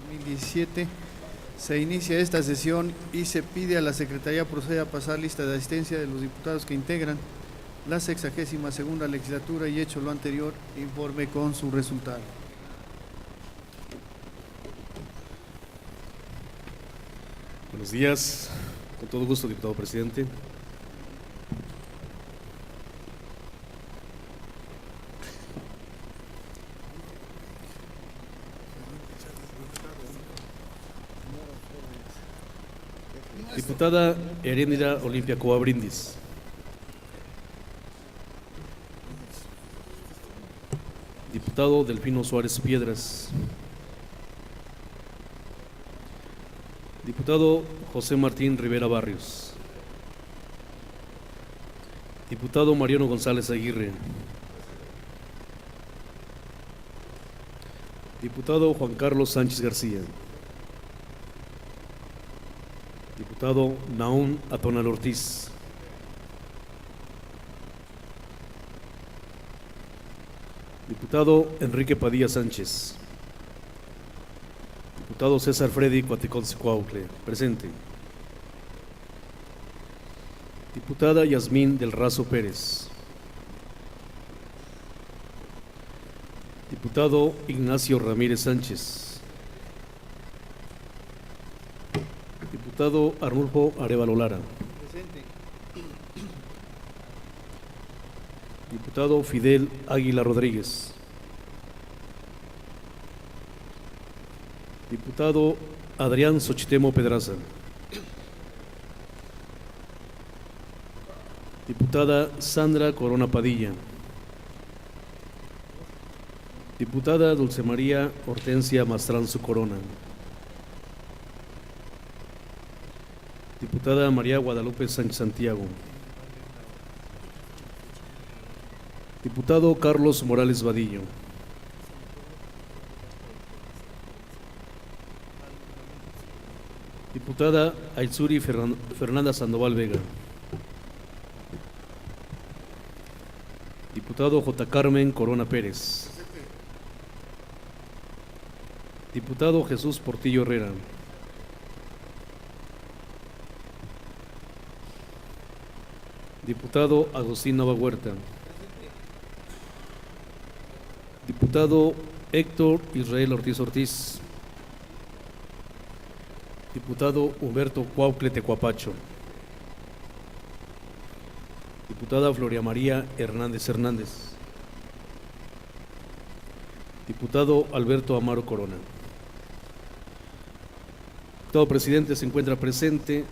2017. Se inicia esta sesión y se pide a la Secretaría proceda a pasar lista de asistencia de los diputados que integran la 62ª legislatura y, hecho lo anterior, informe con su resultado. Buenos días, con todo gusto, diputado presidente. Diputada Heréndira Olimpia Cova Brindis. Diputado Delfino Suárez Piedras. Diputado José Martín Rivera Barrios. Diputado Mariano González Aguirre. Diputado Juan Carlos Sánchez García. Diputado Naún Atonal Ortiz. Diputado Enrique Padilla Sánchez. Diputado César Freddy Cuautle, presente. Diputada Yasmín del Razo Pérez. Diputado Ignacio Ramírez Sánchez. Diputado Arnulfo Arévalo Lara. Presente. Diputado Fidel Águila Rodríguez. Diputado Adrián Xochitemo Pedraza. Diputada Sandra Corona Padilla. Diputada Dulce María Hortensia Mastranzo Corona. Diputada María Guadalupe Sánchez Santiago. Diputado Carlos Morales Vadillo. Diputada Aizuri Fernanda Sandoval Vega. Diputado J. Carmen Corona Pérez. Diputado Jesús Portillo Herrera. Diputado Agustín Nova Huerta. Diputado Héctor Israel Ortiz Ortiz. Diputado Humberto Cuautle Tecuapacho. Diputada Floria María Hernández Hernández. Diputado Alberto Amaro Corona. Diputado presidente, se encuentra presente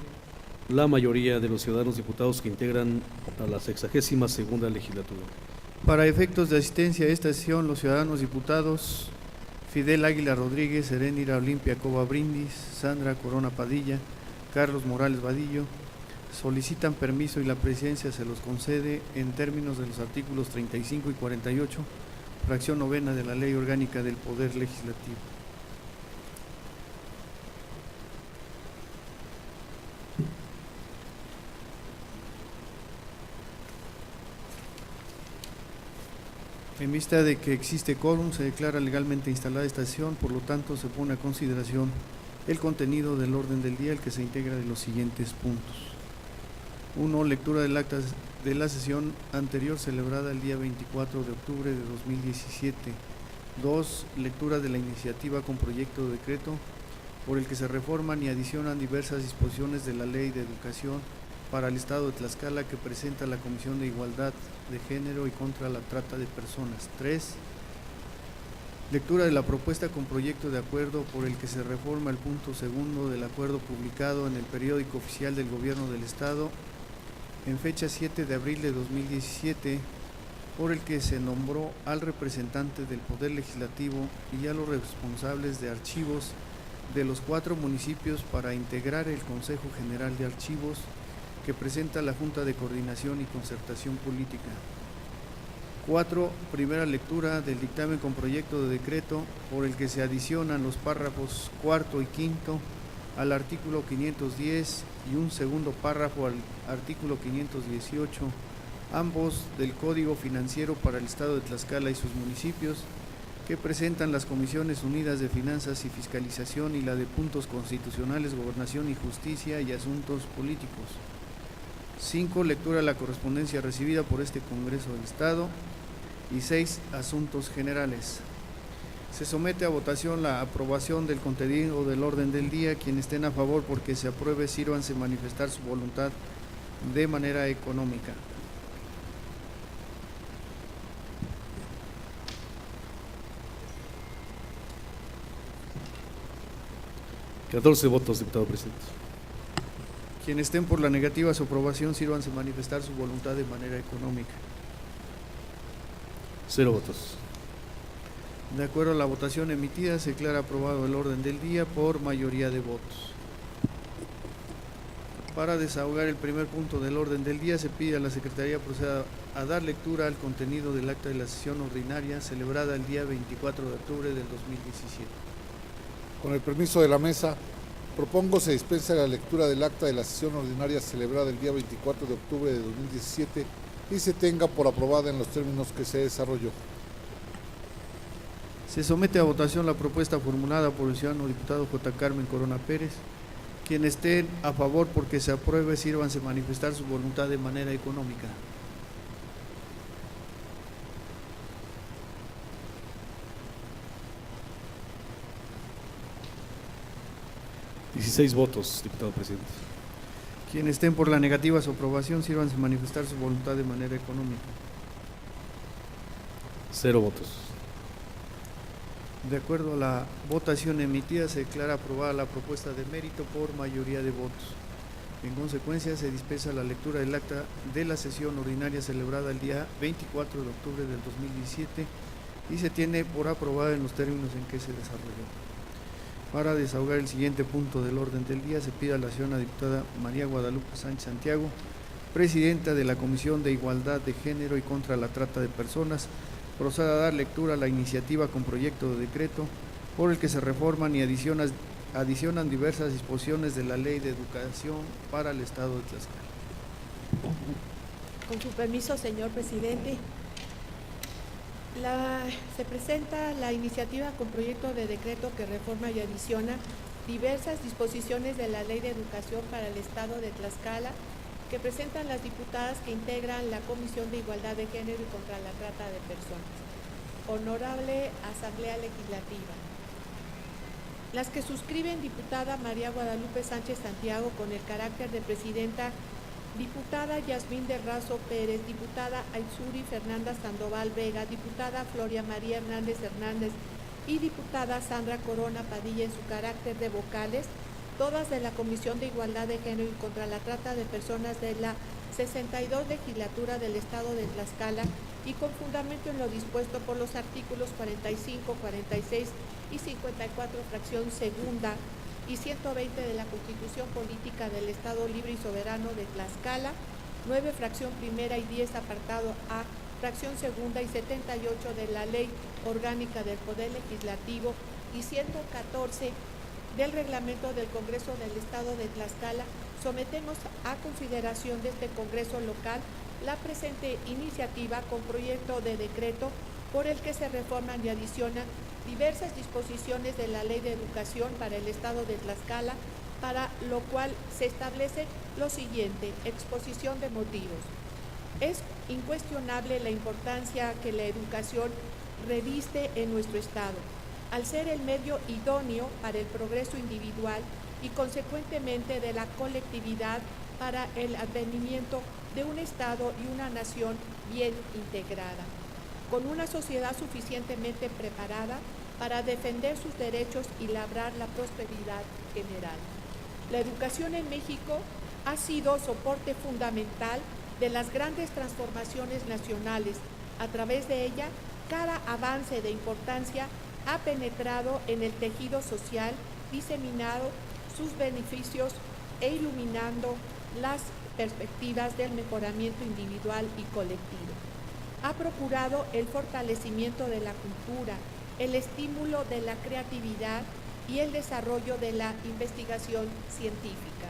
la mayoría de los ciudadanos diputados que integran a la 62ª legislatura. Para efectos de asistencia a esta sesión, los ciudadanos diputados Fidel Águila Rodríguez, Heréndira Olimpia Cova Brindis, Sandra Corona Padilla, Carlos Morales Vadillo, solicitan permiso y la presidencia se los concede en términos de los artículos 35 y 48, fracción novena de la Ley Orgánica del Poder Legislativo. En vista de que existe quórum, se declara legalmente instalada esta sesión, por lo tanto se pone a consideración el contenido del orden del día, el que se integra de los siguientes puntos. 1. Lectura del acta de la sesión anterior celebrada el día 24 de octubre de 2017. 2. Lectura de la iniciativa con proyecto de decreto por el que se reforman y adicionan diversas disposiciones de la Ley de Educación para el Estado de Tlaxcala que presenta la Comisión de Igualdad de Género y contra la Trata de Personas. 3. Lectura de la propuesta con proyecto de acuerdo por el que se reforma el punto segundo del acuerdo publicado en el periódico oficial del Gobierno del Estado en fecha 7 de abril de 2017, por el que se nombró al representante del Poder Legislativo y a los responsables de archivos de los 4 municipios para integrar el Consejo General de Archivos que presenta la Junta de Coordinación y Concertación Política. 4. Primera lectura del dictamen con proyecto de decreto por el que se adicionan los párrafos cuarto y quinto al artículo 510 y un segundo párrafo al artículo 518, ambos del Código Financiero para el Estado de Tlaxcala y sus municipios, que presentan las Comisiones Unidas de Finanzas y Fiscalización y la de Puntos Constitucionales, Gobernación y Justicia y Asuntos Políticos. 5. Lectura de la correspondencia recibida por este Congreso del Estado. Y 6. Asuntos generales. Se somete a votación la aprobación del contenido del orden del día. Quienes estén a favor porque se apruebe, sírvanse manifestar su voluntad de manera económica. ¿14 votos, diputado presidente? Quienes estén por la negativa a su aprobación, sírvanse manifestar su voluntad de manera económica. 0 votos. De acuerdo a la votación emitida, se declara aprobado el orden del día por mayoría de votos. Para desahogar el primer punto del orden del día, se pide a la Secretaría proceda a dar lectura al contenido del acta de la sesión ordinaria celebrada el día 24 de octubre del 2017. Con el permiso de la mesa, propongo se dispense la lectura del acta de la sesión ordinaria celebrada el día 24 de octubre de 2017 y se tenga por aprobada en los términos que se desarrolló. Se somete a votación la propuesta formulada por el ciudadano diputado J. Carmen Corona Pérez. Quienes estén a favor porque se apruebe, sírvanse manifestar su voluntad de manera económica. $16 votos, diputado presidente. Quienes estén por la negativa a su aprobación, sírvanse manifestar su voluntad de manera económica. 0 votos. De acuerdo a la votación emitida, se declara aprobada la propuesta de mérito por mayoría de votos. En consecuencia, se dispensa la lectura del acta de la sesión ordinaria celebrada el día 24 de octubre del 2017 y se tiene por aprobada en los términos en que se desarrolló. Para desahogar el siguiente punto del orden del día, se pide a la señora diputada María Guadalupe Sánchez Santiago, presidenta de la Comisión de Igualdad de Género y contra la Trata de Personas, proceda a dar lectura a la iniciativa con proyecto de decreto por el que se reforman y adicionan diversas disposiciones de la Ley de Educación para el Estado de Tlaxcala. Con su permiso, señor presidente, se presenta la iniciativa con proyecto de decreto que reforma y adiciona diversas disposiciones de la Ley de Educación para el Estado de Tlaxcala que presentan las diputadas que integran la Comisión de Igualdad de Género y contra la Trata de Personas. Honorable Asamblea Legislativa. Las que suscriben diputada María Guadalupe Sánchez Santiago con el carácter de presidenta, diputada Yasmín de Razo Pérez, diputada Aizuri Fernanda Sandoval Vega, diputada Floria María Hernández Hernández y diputada Sandra Corona Padilla en su carácter de vocales, todas de la Comisión de Igualdad de Género y contra la Trata de Personas de la 62 Legislatura del Estado de Tlaxcala y con fundamento en lo dispuesto por los artículos 45, 46 y 54, fracción segunda y 120 de la Constitución Política del Estado Libre y Soberano de Tlaxcala, 9, fracción primera y 10, apartado A, fracción segunda y 78 de la Ley Orgánica del Poder Legislativo y 114 del Reglamento del Congreso del Estado de Tlaxcala, sometemos a consideración de este Congreso local la presente iniciativa con proyecto de decreto por el que se reforman y adicionan diversas disposiciones de la Ley de Educación para el Estado de Tlaxcala, para lo cual se establece lo siguiente: exposición de motivos. Es incuestionable la importancia que la educación reviste en nuestro Estado, al ser el medio idóneo para el progreso individual y consecuentemente de la colectividad para el advenimiento de un Estado y una nación bien integrada, con una sociedad suficientemente preparada para defender sus derechos y labrar la prosperidad general. La educación en México ha sido soporte fundamental de las grandes transformaciones nacionales. A través de ella, cada avance de importancia ha penetrado en el tejido social, diseminado sus beneficios e iluminando las perspectivas del mejoramiento individual y colectivo. Ha procurado el fortalecimiento de la cultura, el estímulo de la creatividad y el desarrollo de la investigación científica.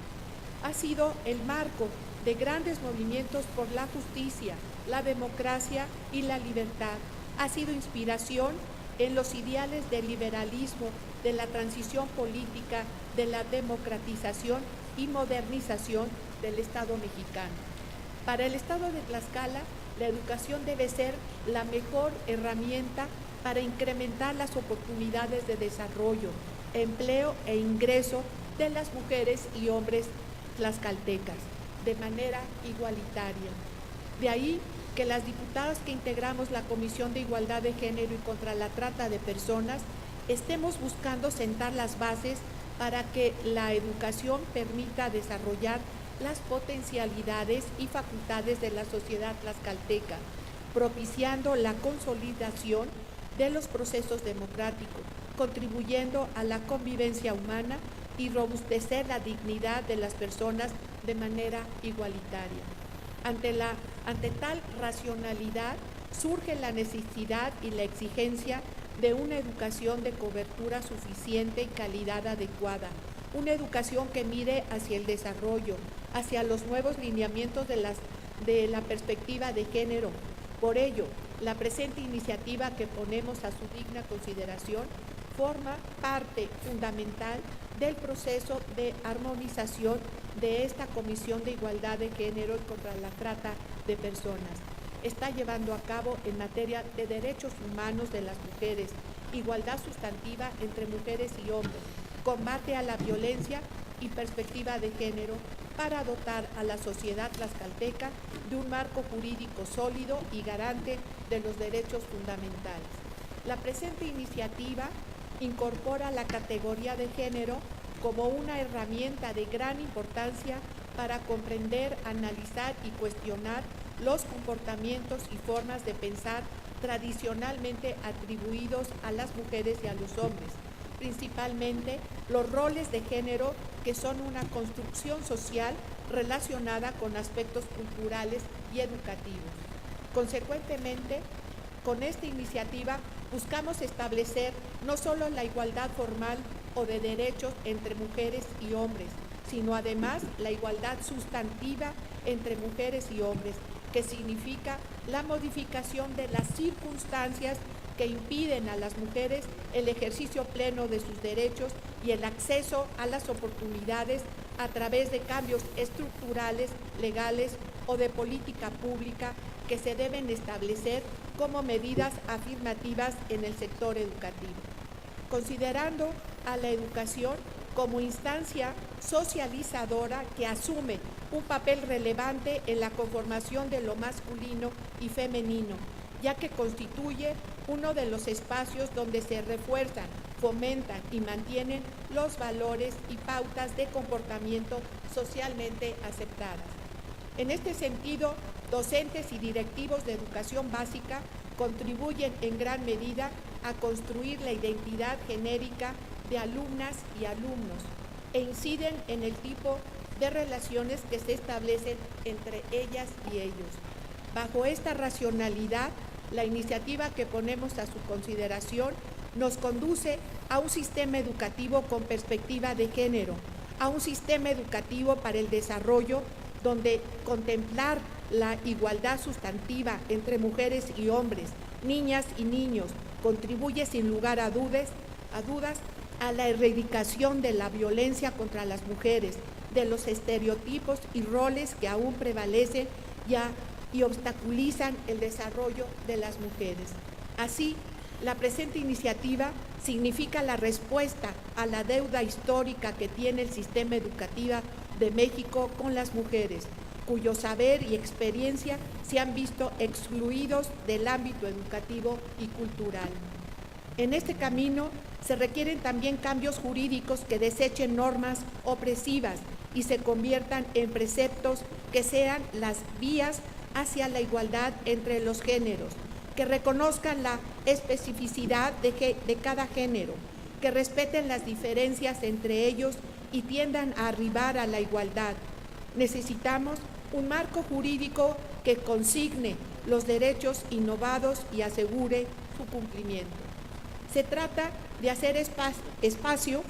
Ha sido el marco de grandes movimientos por la justicia, la democracia y la libertad. Ha sido inspiración en los ideales del liberalismo, de la transición política, de la democratización y modernización del Estado mexicano. Para el Estado de Tlaxcala, la educación debe ser la mejor herramienta para incrementar las oportunidades de desarrollo, empleo e ingreso de las mujeres y hombres tlaxcaltecas de manera igualitaria. De ahí que las diputadas que integramos la Comisión de Igualdad de Género y contra la Trata de Personas estemos buscando sentar las bases para que la educación permita desarrollar las potencialidades y facultades de la sociedad tlaxcalteca, propiciando la consolidación de los procesos democráticos, contribuyendo a la convivencia humana y robustecer la dignidad de las personas de manera igualitaria. Ante tal racionalidad surge la necesidad y la exigencia de una educación de cobertura suficiente y calidad adecuada, una educación que mire hacia el desarrollo, hacia los nuevos lineamientos de la perspectiva de género. Por ello, la presente iniciativa que ponemos a su digna consideración forma parte fundamental del proceso de armonización de esta Comisión de Igualdad de Género y contra la Trata de Personas. Está llevando a cabo en materia de derechos humanos de las mujeres, igualdad sustantiva entre mujeres y hombres, combate a la violencia y perspectiva de género para dotar a la sociedad tlaxcalteca de un marco jurídico sólido y garante de los derechos fundamentales. La presente iniciativa incorpora la categoría de género como una herramienta de gran importancia para comprender, analizar y cuestionar los comportamientos y formas de pensar tradicionalmente atribuidos a las mujeres y a los hombres, principalmente los roles de género que son una construcción social relacionada con aspectos culturales y educativos. Consecuentemente, con esta iniciativa buscamos establecer no solo la igualdad formal o de derechos entre mujeres y hombres, sino además la igualdad sustantiva entre mujeres y hombres, que significa la modificación de las circunstancias que impiden a las mujeres el ejercicio pleno de sus derechos y el acceso a las oportunidades a través de cambios estructurales, legales o de política pública que se deben establecer como medidas afirmativas en el sector educativo. Considerando a la educación como instancia socializadora que asume un papel relevante en la conformación de lo masculino y femenino, ya que constituye uno de los espacios donde se refuerzan, fomentan y mantienen los valores y pautas de comportamiento socialmente aceptadas. En este sentido, docentes y directivos de educación básica contribuyen en gran medida a construir la identidad genérica de alumnas y alumnos e inciden en el tipo de relaciones que se establecen entre ellas y ellos. Bajo esta racionalidad, la iniciativa que ponemos a su consideración nos conduce a un sistema educativo con perspectiva de género, a un sistema educativo para el desarrollo donde contemplar la igualdad sustantiva entre mujeres y hombres, niñas y niños, contribuye sin lugar a dudas a la erradicación de la violencia contra las mujeres, de los estereotipos y roles que aún prevalecen y obstaculizan el desarrollo de las mujeres. Así, la presente iniciativa significa la respuesta a la deuda histórica que tiene el sistema educativo de México con las mujeres, cuyo saber y experiencia se han visto excluidos del ámbito educativo y cultural. En este camino se requieren también cambios jurídicos que desechen normas opresivas y se conviertan en preceptos que sean las vías hacia la igualdad entre los géneros, que reconozcan la especificidad de cada género, que respeten las diferencias entre ellos y tiendan a arribar a la igualdad. Necesitamos un marco jurídico que consigne los derechos innovados y asegure su cumplimiento. Se trata de hacer espacio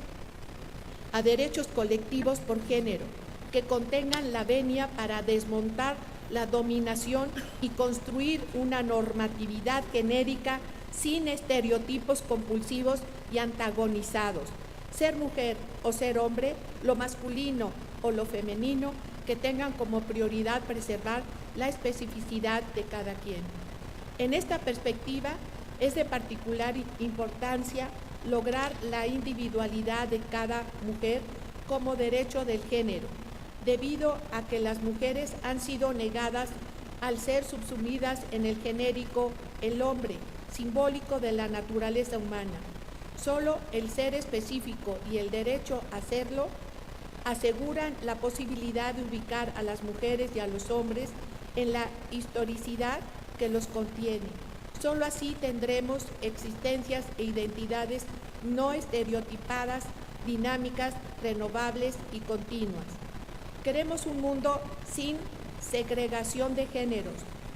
a derechos colectivos por género, que contengan la venia para desmontar la dominación y construir una normatividad genérica sin estereotipos compulsivos y antagonizados. Ser mujer o ser hombre, lo masculino o lo femenino, que tengan como prioridad preservar la especificidad de cada quien. En esta perspectiva, es de particular importancia lograr la individualidad de cada mujer como derecho del género, debido a que las mujeres han sido negadas al ser subsumidas en el genérico el hombre, simbólico de la naturaleza humana. Solo el ser específico y el derecho a serlo aseguran la posibilidad de ubicar a las mujeres y a los hombres en la historicidad que los contiene. Solo así tendremos existencias e identidades no estereotipadas, dinámicas, renovables y continuas. Queremos un mundo sin segregación de géneros,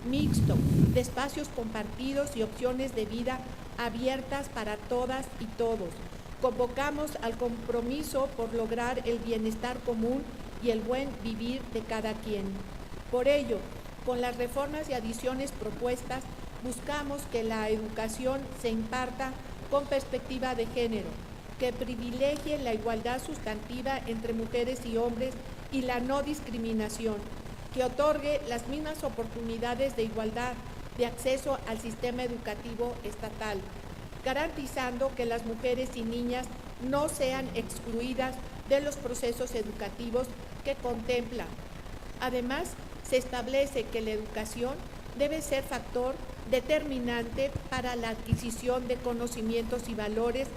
mixto, de espacios compartidos y opciones de vida abiertas para todas y todos. Convocamos al compromiso por lograr el bienestar común y el buen vivir de cada quien. Por ello, con las reformas y adiciones propuestas, buscamos que la educación se imparta con perspectiva de género, que privilegie la igualdad sustantiva entre mujeres y hombres y la no discriminación, que otorgue las mismas oportunidades de igualdad de acceso al sistema educativo estatal, garantizando que las mujeres y niñas no sean excluidas de los procesos educativos que contemplan. Además, se establece que la educación debe ser factor determinante para la adquisición de conocimientos y valores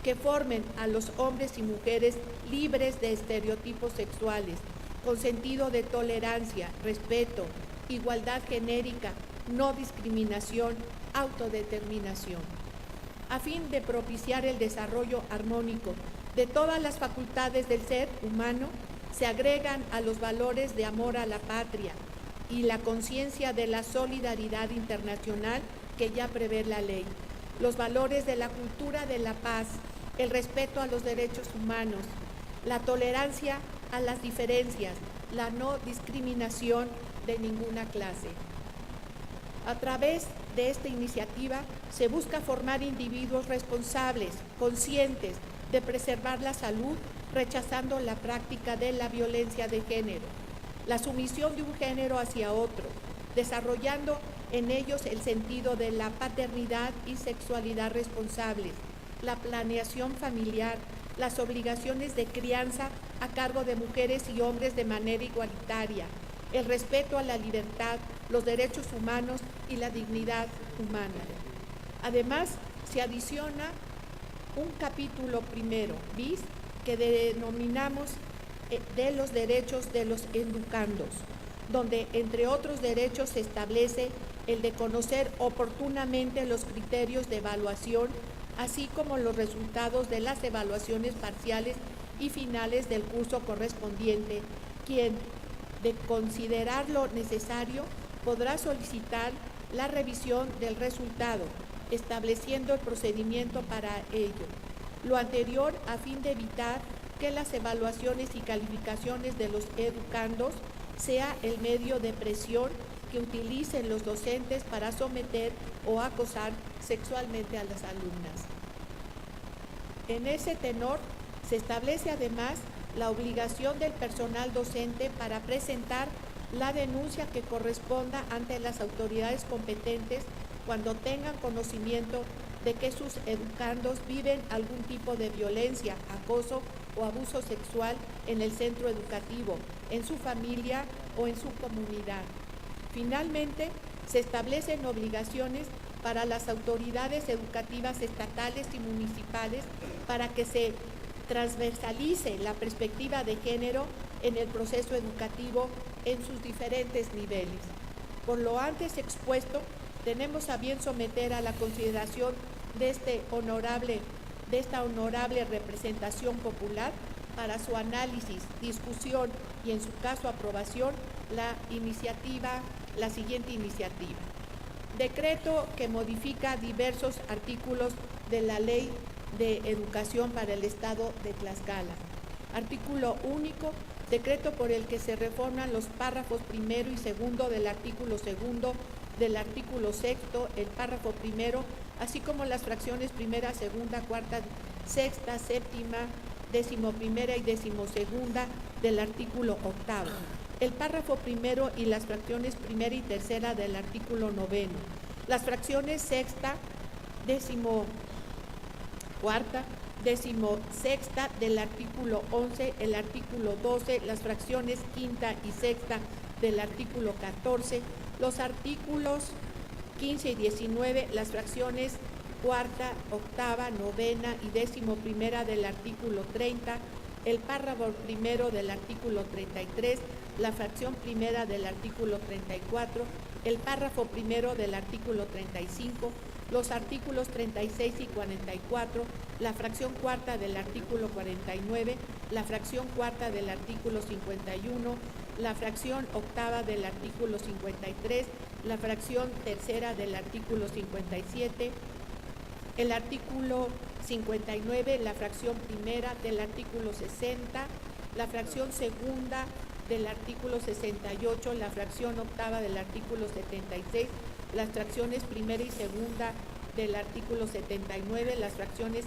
que formen a los hombres y mujeres libres de estereotipos sexuales, con sentido de tolerancia, respeto, igualdad genérica, no discriminación, autodeterminación. A fin de propiciar el desarrollo armónico de todas las facultades del ser humano, se agregan a los valores de amor a la patria y la conciencia de la solidaridad internacional que ya prevé la ley, los valores de la cultura de la paz, el respeto a los derechos humanos, la tolerancia a las diferencias, la no discriminación de ninguna clase. A través de esta iniciativa se busca formar individuos responsables, conscientes de preservar la salud, rechazando la práctica de la violencia de género, la sumisión de un género hacia otro, desarrollando en ellos el sentido de la paternidad y sexualidad responsables, la planeación familiar, las obligaciones de crianza a cargo de mujeres y hombres de manera igualitaria, el respeto a la libertad, los derechos humanos y la dignidad humana. Además, se adiciona un capítulo primero, bis, que denominamos de los derechos de los educandos, donde entre otros derechos se establece el de conocer oportunamente los criterios de evaluación, así como los resultados de las evaluaciones parciales y finales del curso correspondiente, quien, de considerarlo necesario, podrá solicitar la revisión del resultado, estableciendo el procedimiento para ello. Lo anterior a fin de evitar que las evaluaciones y calificaciones de los educandos sea el medio de presión que utilicen los docentes para someter o acosar sexualmente a las alumnas. En ese tenor, se establece además la obligación del personal docente para presentar la denuncia que corresponda ante las autoridades competentes cuando tengan conocimiento de que sus educandos viven algún tipo de violencia, acoso o abuso sexual en el centro educativo, en su familia o en su comunidad. Finalmente, se establecen obligaciones para las autoridades educativas estatales y municipales para que se transversalice la perspectiva de género en el proceso educativo en sus diferentes niveles. Por lo antes expuesto, tenemos a bien someter a la consideración de esta honorable representación popular para su análisis, discusión y en su caso aprobación la siguiente iniciativa. Decreto que modifica diversos artículos de la Ley de Educación para el Estado de Tlaxcala. Artículo único, decreto por el que se reforman los párrafos primero y segundo del artículo segundo, del artículo sexto, el párrafo primero así como las fracciones primera, segunda, cuarta, sexta, séptima, 11ª y 12ª del artículo 8º. El párrafo primero y las fracciones primera y tercera del artículo 9º. Las fracciones sexta, 14ª, 16ª del artículo 11, el artículo 12, las fracciones quinta y sexta del artículo 14, los artículos 15 y 19, las fracciones cuarta, octava, novena y 11ª del artículo 30, el párrafo primero del artículo 33, la fracción primera del artículo 34, el párrafo primero del artículo 35, los artículos 36 y 44, la fracción cuarta del artículo 49, la fracción cuarta del artículo 51, la fracción octava del artículo 53, la fracción tercera del artículo 57, el artículo 59, la fracción primera del artículo 60, la fracción segunda del artículo 68, la fracción octava del artículo 76, las fracciones primera y segunda del artículo 79, las fracciones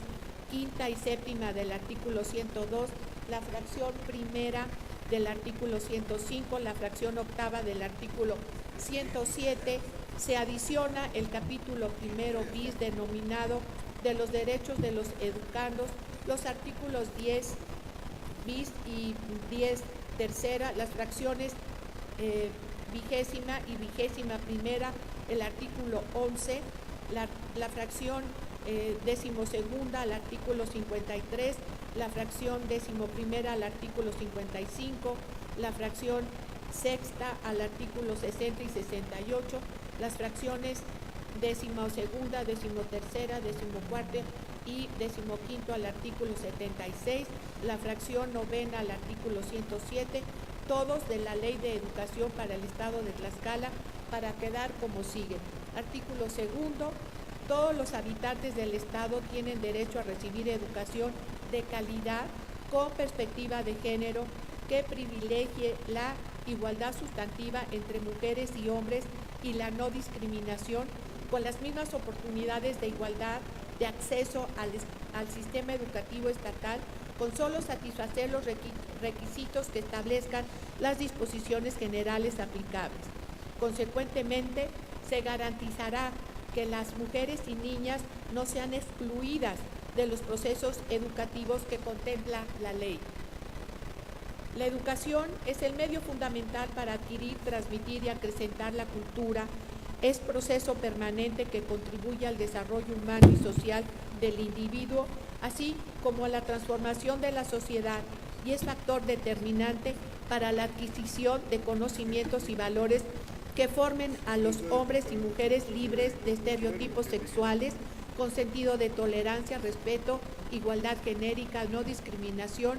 quinta y séptima del artículo 102, la fracción primera del artículo 105, la fracción octava del artículo 107, se adiciona el capítulo primero bis denominado de los derechos de los educandos, los artículos 10 bis y 10 tercera, las fracciones 20ª y 21ª, el artículo 11, la fracción 12ª al artículo 53, la fracción 11ª al artículo 55, la fracción sexta al artículo 60 y 68, las fracciones 12ª, 13ª, 14ª y 15º al artículo 76, la fracción novena al artículo 107, todos de la Ley de Educación para el Estado de Tlaxcala, para quedar como sigue. Artículo segundo, todos los habitantes del Estado tienen derecho a recibir educación de calidad con perspectiva de género que privilegie la igualdad sustantiva entre mujeres y hombres y la no discriminación, con las mismas oportunidades de igualdad de acceso al sistema educativo estatal, con solo satisfacer los requisitos que establezcan las disposiciones generales aplicables. Consecuentemente, se garantizará que las mujeres y niñas no sean excluidas de los procesos educativos que contempla la ley. La educación es el medio fundamental para adquirir, transmitir y acrecentar la cultura. Es proceso permanente que contribuye al desarrollo humano y social del individuo, así como a la transformación de la sociedad, y es factor determinante para la adquisición de conocimientos y valores que formen a los hombres y mujeres libres de estereotipos sexuales, con sentido de tolerancia, respeto, igualdad genérica, no discriminación,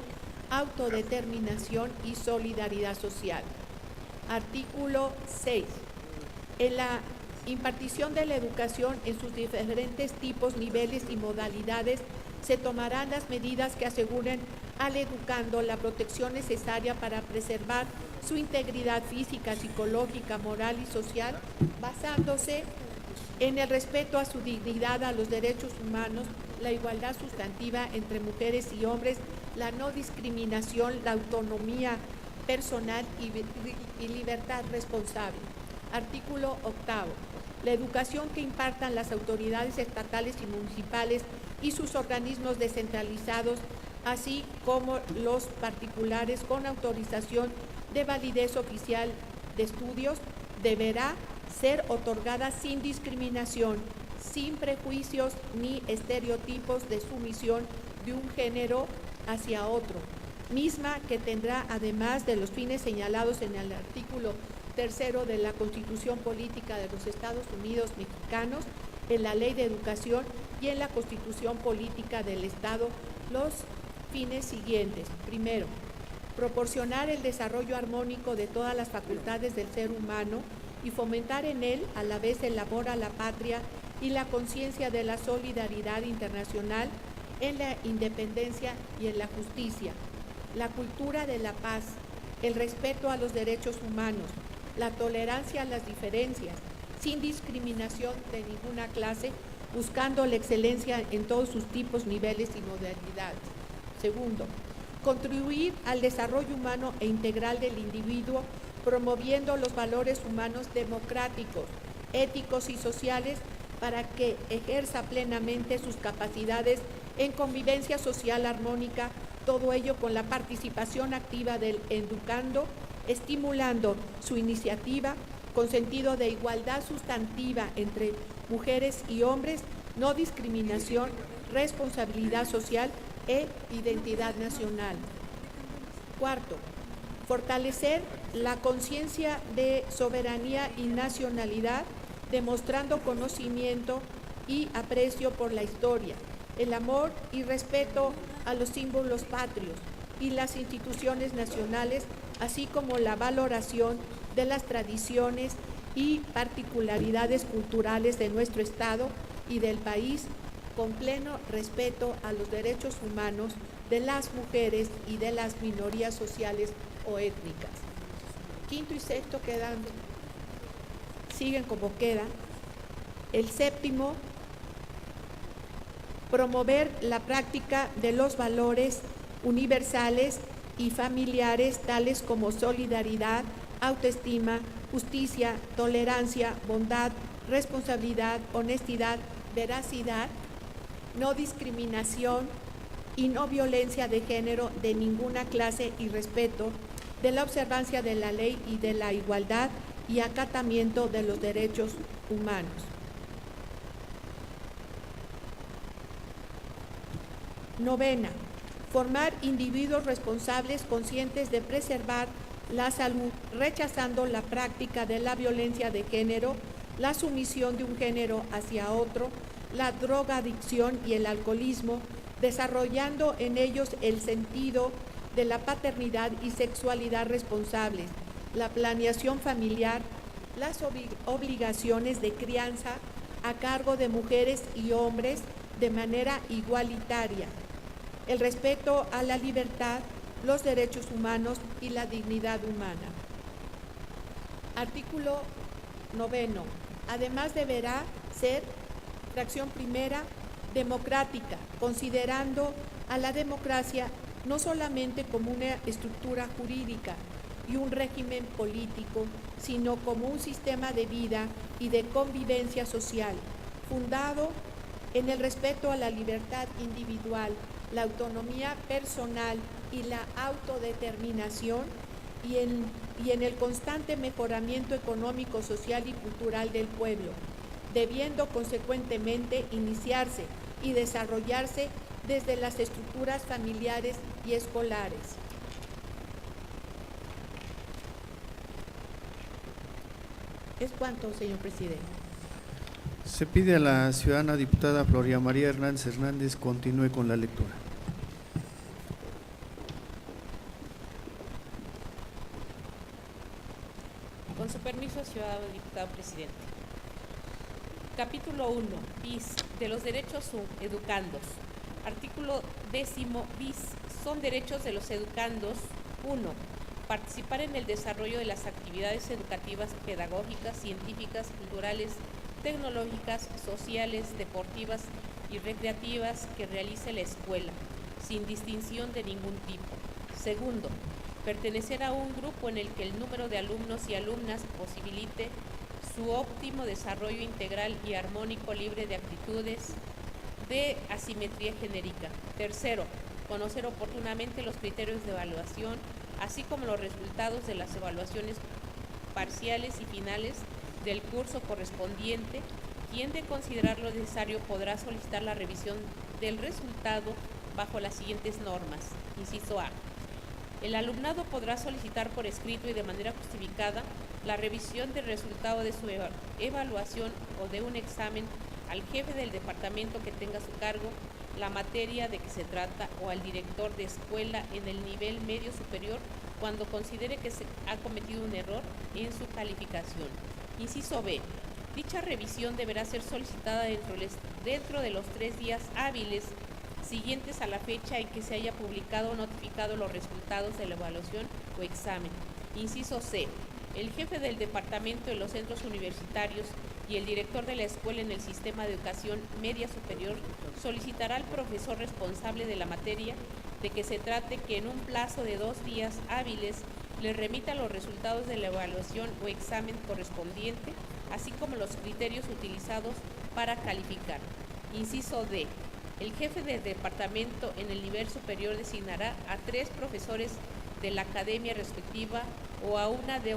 autodeterminación y solidaridad social. Artículo 6. En la impartición de la educación en sus diferentes tipos, niveles y modalidades, se tomarán las medidas que aseguren al educando la protección necesaria para preservar su integridad física, psicológica, moral y social, basándose en el respeto a su dignidad, a los derechos humanos, la igualdad sustantiva entre mujeres y hombres, la no discriminación, la autonomía personal y libertad responsable. Artículo 8. La educación que impartan las autoridades estatales y municipales y sus organismos descentralizados, así como los particulares con autorización de validez oficial de estudios, deberá ser otorgada sin discriminación, sin prejuicios ni estereotipos de sumisión de un género hacia otro, misma que tendrá, además de los fines señalados en el artículo 3 de la Constitución Política de los Estados Unidos Mexicanos, en la Ley de Educación y en la Constitución Política del Estado, los fines siguientes. Primero, proporcionar el desarrollo armónico de todas las facultades del ser humano y fomentar en él a la vez el amor a la patria y la conciencia de la solidaridad internacional en la independencia y en la justicia, la cultura de la paz, el respeto a los derechos humanos, la tolerancia a las diferencias, sin discriminación de ninguna clase, buscando la excelencia en todos sus tipos, niveles y modalidades. Segundo, contribuir al desarrollo humano e integral del individuo, promoviendo los valores humanos democráticos, éticos y sociales para que ejerza plenamente sus capacidades en convivencia social armónica, todo ello con la participación activa del educando, estimulando su iniciativa con sentido de igualdad sustantiva entre mujeres y hombres, no discriminación, responsabilidad social e identidad nacional. Cuarto, fortalecer la conciencia de soberanía y nacionalidad, demostrando conocimiento y aprecio por la historia, el amor y respeto a los símbolos patrios y las instituciones nacionales, así como la valoración de las tradiciones y particularidades culturales de nuestro Estado y del país, con pleno respeto a los derechos humanos de las mujeres y de las minorías sociales o étnicas. Quinto y sexto siguen como queda. El séptimo, promover la práctica de los valores universales y familiares tales como solidaridad, autoestima, justicia, tolerancia, bondad, responsabilidad, honestidad, veracidad, no discriminación y no violencia de género de ninguna clase y respeto de la observancia de la ley y de la igualdad y acatamiento de los derechos humanos. Novena, formar individuos responsables conscientes de preservar la salud, rechazando la práctica de la violencia de género, la sumisión de un género hacia otro, la drogadicción y el alcoholismo, desarrollando en ellos el sentido de la paternidad y sexualidad responsables, la planeación familiar, las obligaciones de crianza a cargo de mujeres y hombres de manera igualitaria, el respeto a la libertad, los derechos humanos y la dignidad humana. Artículo 9. Además deberá ser, fracción primera, democrática, considerando a la democracia no solamente como una estructura jurídica y un régimen político, sino como un sistema de vida y de convivencia social, fundado en el respeto a la libertad individual, la autonomía personal y la autodeterminación, y en el constante mejoramiento económico, social y cultural del pueblo, debiendo consecuentemente iniciarse y desarrollarse desde las estructuras familiares y escolares. Es cuanto, señor presidente. Se pide a la ciudadana diputada Floria María Hernández continúe con la lectura. Con su permiso, ciudadano diputado presidente. Capítulo 1, bis, de los derechos educandos. Artículo 10, bis, son derechos de los educandos. 1. Participar en el desarrollo de las actividades educativas, pedagógicas, científicas, culturales, tecnológicas, sociales, deportivas y recreativas que realice la escuela, sin distinción de ningún tipo. Segundo, pertenecer a un grupo en el que el número de alumnos y alumnas posibilite su óptimo desarrollo integral y armónico, libre de actitudes de asimetría genérica. Tercero, conocer oportunamente los criterios de evaluación, así como los resultados de las evaluaciones parciales y finales del curso correspondiente. Quien de considerarlo necesario podrá solicitar la revisión del resultado bajo las siguientes normas. Inciso A. El alumnado podrá solicitar por escrito y de manera justificada la revisión del resultado de su evaluación o de un examen al jefe del departamento que tenga a su cargo la materia de que se trata o al director de escuela en el nivel medio superior cuando considere que se ha cometido un error en su calificación. Inciso B. Dicha revisión deberá ser solicitada dentro de los 3 días hábiles siguientes a la fecha en que se haya publicado o notificado los resultados de la evaluación o examen. Inciso C. El jefe del departamento de los centros universitarios y el director de la escuela en el sistema de educación media superior solicitará al profesor responsable de la materia de que se trate que en un plazo de 2 días hábiles le remita los resultados de la evaluación o examen correspondiente, así como los criterios utilizados para calificar. Inciso D. El jefe del departamento en el nivel superior designará a 3 profesores de la academia respectiva o a una de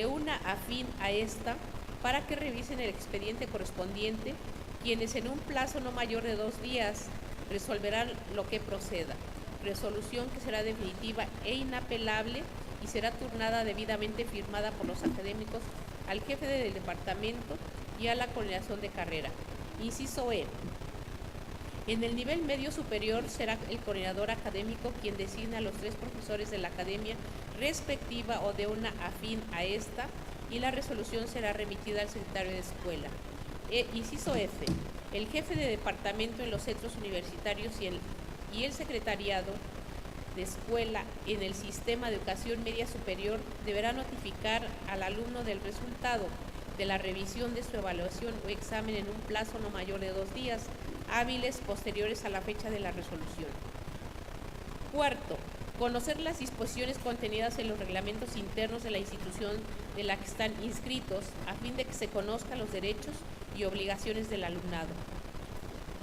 una afín a esta para que revisen el expediente correspondiente, quienes en un plazo no mayor de 2 días resolverán lo que proceda. Resolución que será definitiva e inapelable y será turnada debidamente firmada por los académicos al jefe del departamento y a la coordinación de carrera. Inciso E. En el nivel medio superior será el coordinador académico quien designa a los 3 profesores de la academia respectiva o de una afín a esta, y la resolución será remitida al secretario de escuela. Inciso F. El jefe de departamento en los centros universitarios y el secretariado de escuela en el sistema de educación media superior deberá notificar al alumno del resultado de la revisión de su evaluación o examen en un plazo no mayor de 2 días hábiles posteriores a la fecha de la resolución. Cuarto, conocer las disposiciones contenidas en los reglamentos internos de la institución de la que están inscritos a fin de que se conozcan los derechos y obligaciones del alumnado.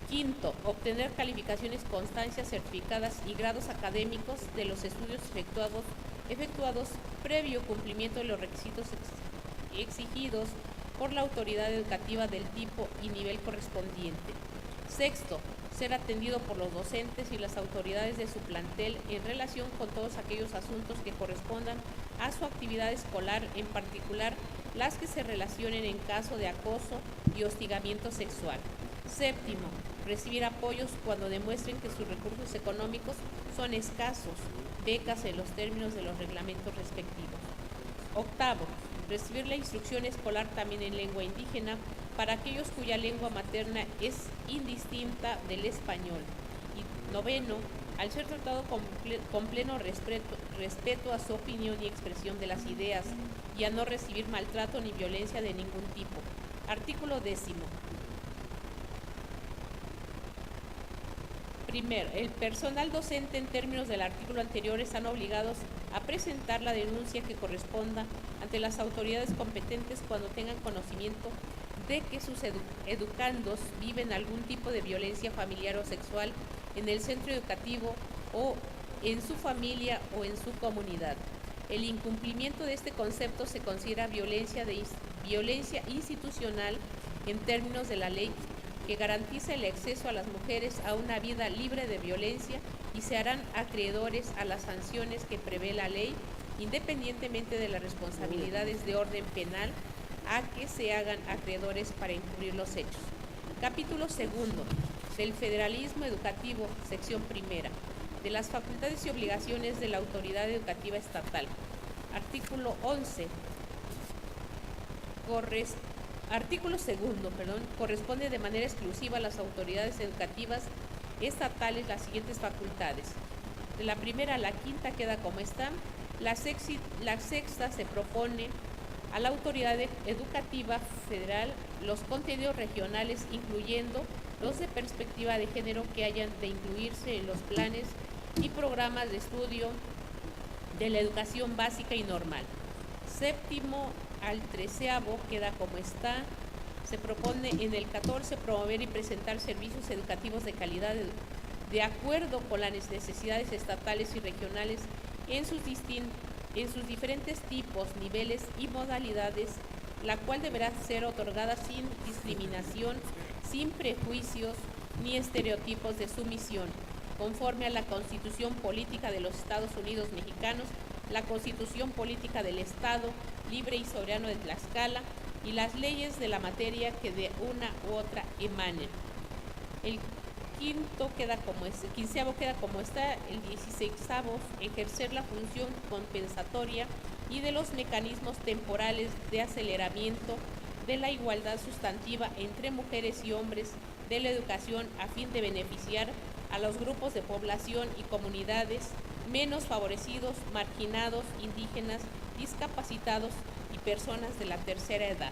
Quinto, obtener calificaciones, constancias, certificadas y grados académicos de los estudios efectuados previo cumplimiento de los requisitos exigidos por la autoridad educativa del tipo y nivel correspondiente. Sexto, ser atendido por los docentes y las autoridades de su plantel en relación con todos aquellos asuntos que correspondan a su actividad escolar, en particular las que se relacionen en caso de acoso y hostigamiento sexual. Séptimo, recibir apoyos cuando demuestren que sus recursos económicos son escasos, becas en los términos de los reglamentos respectivos. Octavo, recibir la instrucción escolar también en lengua indígena para aquellos cuya lengua materna es indistinta del español. Y noveno, al ser tratado con pleno respeto a su opinión y expresión de las ideas, y a no recibir maltrato ni violencia de ningún tipo. Artículo 10. Primero, el personal docente en términos del artículo anterior están obligados a presentar la denuncia que corresponda ante las autoridades competentes cuando tengan conocimiento de que sus educandos viven algún tipo de violencia familiar o sexual en el centro educativo o en su familia o en su comunidad. El incumplimiento de este concepto se considera violencia institucional en términos de la ley que garantiza el acceso a las mujeres a una vida libre de violencia y se harán acreedores a las sanciones que prevé la ley, independientemente de las responsabilidades de orden penal a que se hagan acreedores para encubrir los hechos. Capítulo 2 del Federalismo Educativo, sección primera, de las facultades y obligaciones de la autoridad educativa estatal. Artículo 11. Artículo 2, corresponde de manera exclusiva a las autoridades educativas estatales las siguientes facultades. De la primera a la quinta queda como está. La sexta se propone a la autoridad educativa federal los contenidos regionales, incluyendo los de perspectiva de género que hayan de incluirse en los planes y programas de estudio de la educación básica y normal. Séptimo al 13 queda como está. Se propone en el 14 promover y presentar servicios educativos de calidad de acuerdo con las necesidades estatales y regionales en sus diferentes tipos, niveles y modalidades, la cual deberá ser otorgada sin discriminación, sin prejuicios ni estereotipos de sumisión, conforme a la Constitución Política de los Estados Unidos Mexicanos, la Constitución Política del Estado Libre y Soberano de Tlaxcala y las leyes de la materia que de una u otra emanen. El quinceavo queda como está. El 16, ejercer la función compensatoria y de los mecanismos temporales de aceleramiento de la igualdad sustantiva entre mujeres y hombres de la educación a fin de beneficiar a los grupos de población y comunidades menos favorecidos, marginados, indígenas, discapacitados y personas de la tercera edad.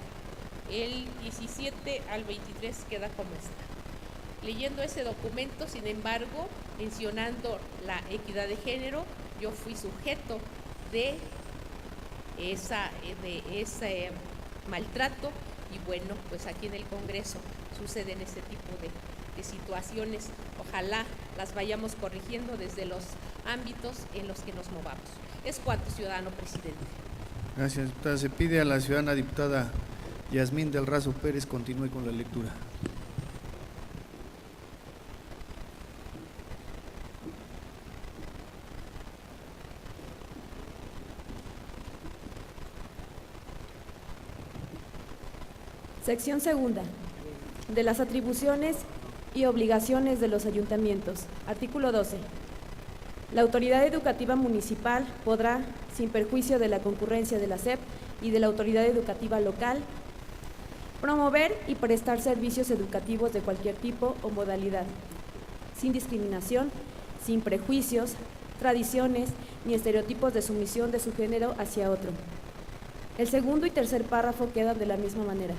El 17 al 23 queda como está. Leyendo ese documento, sin embargo, mencionando la equidad de género, yo fui sujeto de ese maltrato y bueno, pues aquí en el Congreso suceden ese tipo de situaciones. Ojalá las vayamos corrigiendo desde los ámbitos en los que nos movamos. Es cuanto, ciudadano presidente. Gracias, diputada. Se pide a la ciudadana diputada Yasmín del Razo Pérez continúe con la lectura. Sección segunda. De las atribuciones y obligaciones de los ayuntamientos. Artículo 12. La autoridad educativa municipal podrá, sin perjuicio de la concurrencia de la SEP y de la autoridad educativa local, promover y prestar servicios educativos de cualquier tipo o modalidad, sin discriminación, sin prejuicios, tradiciones ni estereotipos de sumisión de su género hacia otro. El segundo y tercer párrafo quedan de la misma manera.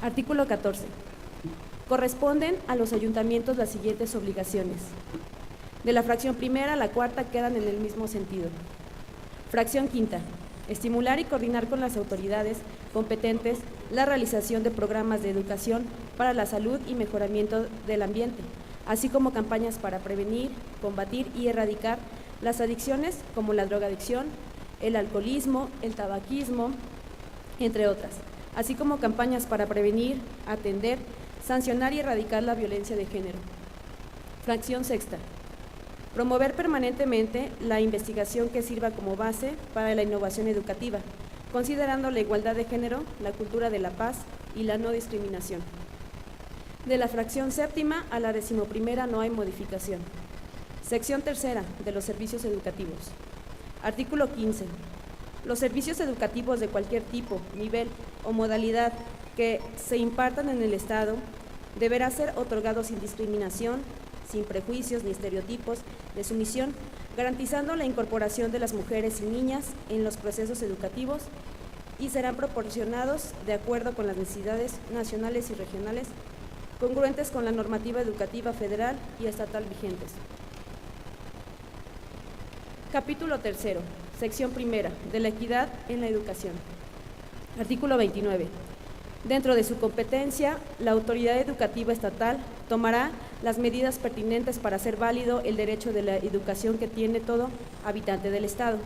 Artículo 14. Corresponden a los ayuntamientos las siguientes obligaciones. De la fracción primera a la cuarta quedan en el mismo sentido. Fracción quinta. Estimular y coordinar con las autoridades competentes la realización de programas de educación para la salud y mejoramiento del ambiente, así como campañas para prevenir, combatir y erradicar las adicciones como la drogadicción, el alcoholismo, el tabaquismo, entre otras, así como campañas para prevenir, atender, sancionar y erradicar la violencia de género. Fracción sexta. Promover permanentemente la investigación que sirva como base para la innovación educativa, considerando la igualdad de género, la cultura de la paz y la no discriminación. De la fracción séptima a la 11ª no hay modificación. Sección tercera de los servicios educativos. Artículo 15. Los servicios educativos de cualquier tipo, nivel o modalidad que se impartan en el Estado deberá ser otorgado sin discriminación, sin prejuicios ni estereotipos de sumisión, garantizando la incorporación de las mujeres y niñas en los procesos educativos y serán proporcionados de acuerdo con las necesidades nacionales y regionales, congruentes con la normativa educativa federal y estatal vigentes. Capítulo tercero, sección primera, de la equidad en la educación. Artículo 29. Dentro de su competencia, la autoridad educativa estatal tomará las medidas pertinentes para hacer válido el derecho de la educación que tiene todo habitante del Estado,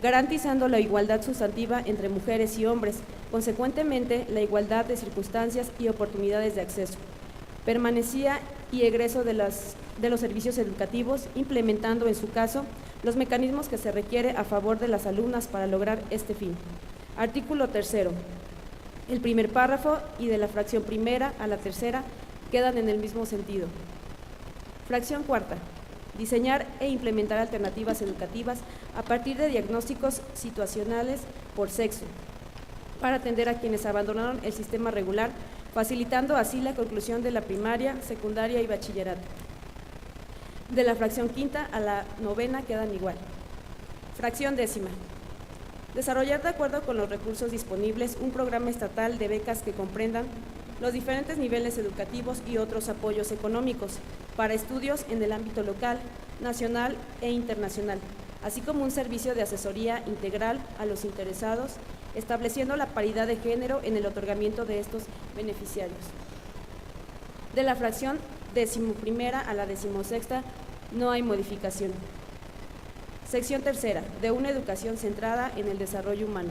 garantizando la igualdad sustantiva entre mujeres y hombres, consecuentemente la igualdad de circunstancias y oportunidades de acceso, permanecía y egreso de los servicios educativos, implementando en su caso los mecanismos que se requiere a favor de las alumnas para lograr este fin. Artículo tercero. El primer párrafo y de la fracción primera a la tercera quedan en el mismo sentido. Fracción cuarta. Diseñar e implementar alternativas educativas a partir de diagnósticos situacionales por sexo, para atender a quienes abandonaron el sistema regular, facilitando así la conclusión de la primaria, secundaria y bachillerato. De la fracción quinta a la 9ª quedan igual. Fracción décima. Desarrollar de acuerdo con los recursos disponibles un programa estatal de becas que comprendan los diferentes niveles educativos y otros apoyos económicos para estudios en el ámbito local, nacional e internacional, así como un servicio de asesoría integral a los interesados, estableciendo la paridad de género en el otorgamiento de estos beneficiarios. De la fracción 11ª a la 16ª no hay modificación. Sección tercera, de una educación centrada en el desarrollo humano.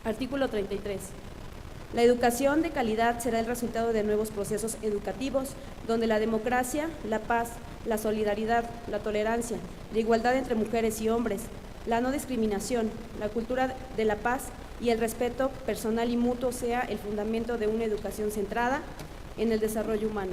Artículo 33. La educación de calidad será el resultado de nuevos procesos educativos, donde la democracia, la paz, la solidaridad, la tolerancia, la igualdad entre mujeres y hombres, la no discriminación, la cultura de la paz y el respeto personal y mutuo sea el fundamento de una educación centrada en el desarrollo humano,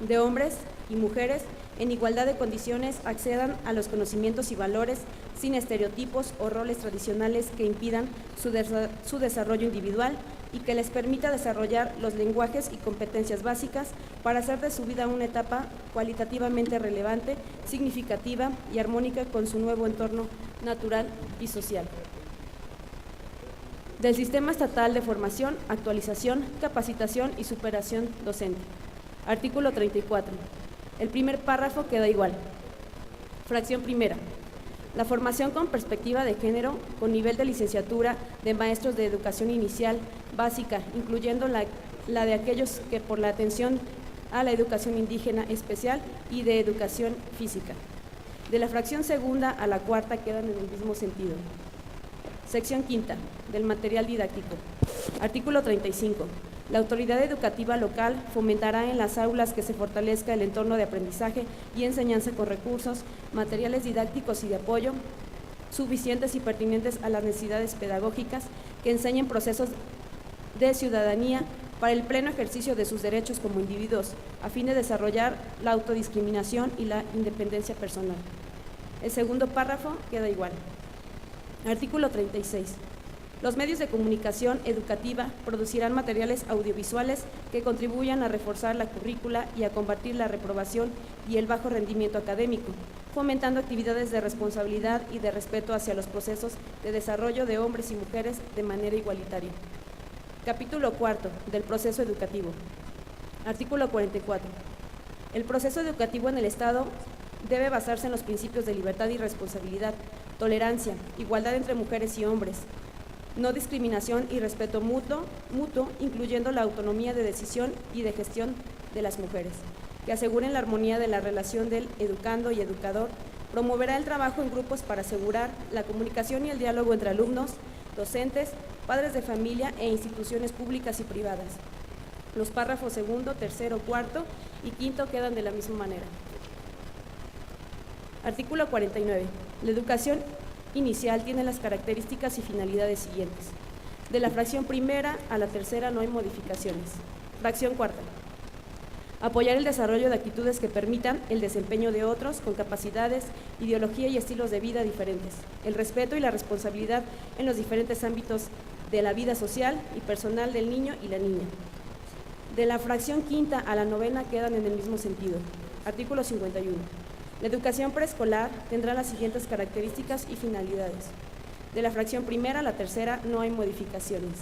de hombres y mujeres en igualdad de condiciones accedan a los conocimientos y valores sin estereotipos o roles tradicionales que impidan su desarrollo individual y que les permita desarrollar los lenguajes y competencias básicas para hacer de su vida una etapa cualitativamente relevante, significativa y armónica con su nuevo entorno natural y social. del Sistema Estatal de Formación, Actualización, Capacitación y Superación Docente. Artículo 34. El primer párrafo queda igual. Fracción primera. La formación con perspectiva de género con nivel de licenciatura de maestros de educación inicial básica, incluyendo la de aquellos que por la atención a la educación indígena especial y de educación física. De la fracción segunda a la cuarta quedan en el mismo sentido. Sección quinta, del material didáctico. Artículo 35. La autoridad educativa local fomentará en las aulas que se fortalezca el entorno de aprendizaje y enseñanza con recursos, materiales didácticos y de apoyo suficientes y pertinentes a las necesidades pedagógicas que enseñen procesos de ciudadanía para el pleno ejercicio de sus derechos como individuos, a fin de desarrollar la autodiscriminación y la independencia personal. El segundo párrafo queda igual. Artículo 36. Los medios de comunicación educativa producirán materiales audiovisuales que contribuyan a reforzar la currícula y a combatir la reprobación y el bajo rendimiento académico, fomentando actividades de responsabilidad y de respeto hacia los procesos de desarrollo de hombres y mujeres de manera igualitaria. Capítulo cuarto del proceso educativo. Artículo 44. El proceso educativo en el Estado debe basarse en los principios de libertad y responsabilidad, tolerancia, igualdad entre mujeres y hombres, no discriminación y respeto mutuo, incluyendo la autonomía de decisión y de gestión de las mujeres, que aseguren la armonía de la relación del educando y educador, promoverá el trabajo en grupos para asegurar la comunicación y el diálogo entre alumnos, docentes, padres de familia e instituciones públicas y privadas. Los párrafos segundo, tercero, cuarto y quinto quedan de la misma manera. Artículo 49. La educación inicial tiene las características y finalidades siguientes. De la fracción primera a la tercera no hay modificaciones. Fracción cuarta. Apoyar el desarrollo de actitudes que permitan el desempeño de otros con capacidades, ideología y estilos de vida diferentes. El respeto y la responsabilidad en los diferentes ámbitos de la vida social y personal del niño y la niña. De la fracción quinta a la novena quedan en el mismo sentido. Artículo 51. La educación preescolar tendrá las siguientes características y finalidades. De la fracción primera a la tercera no hay modificaciones.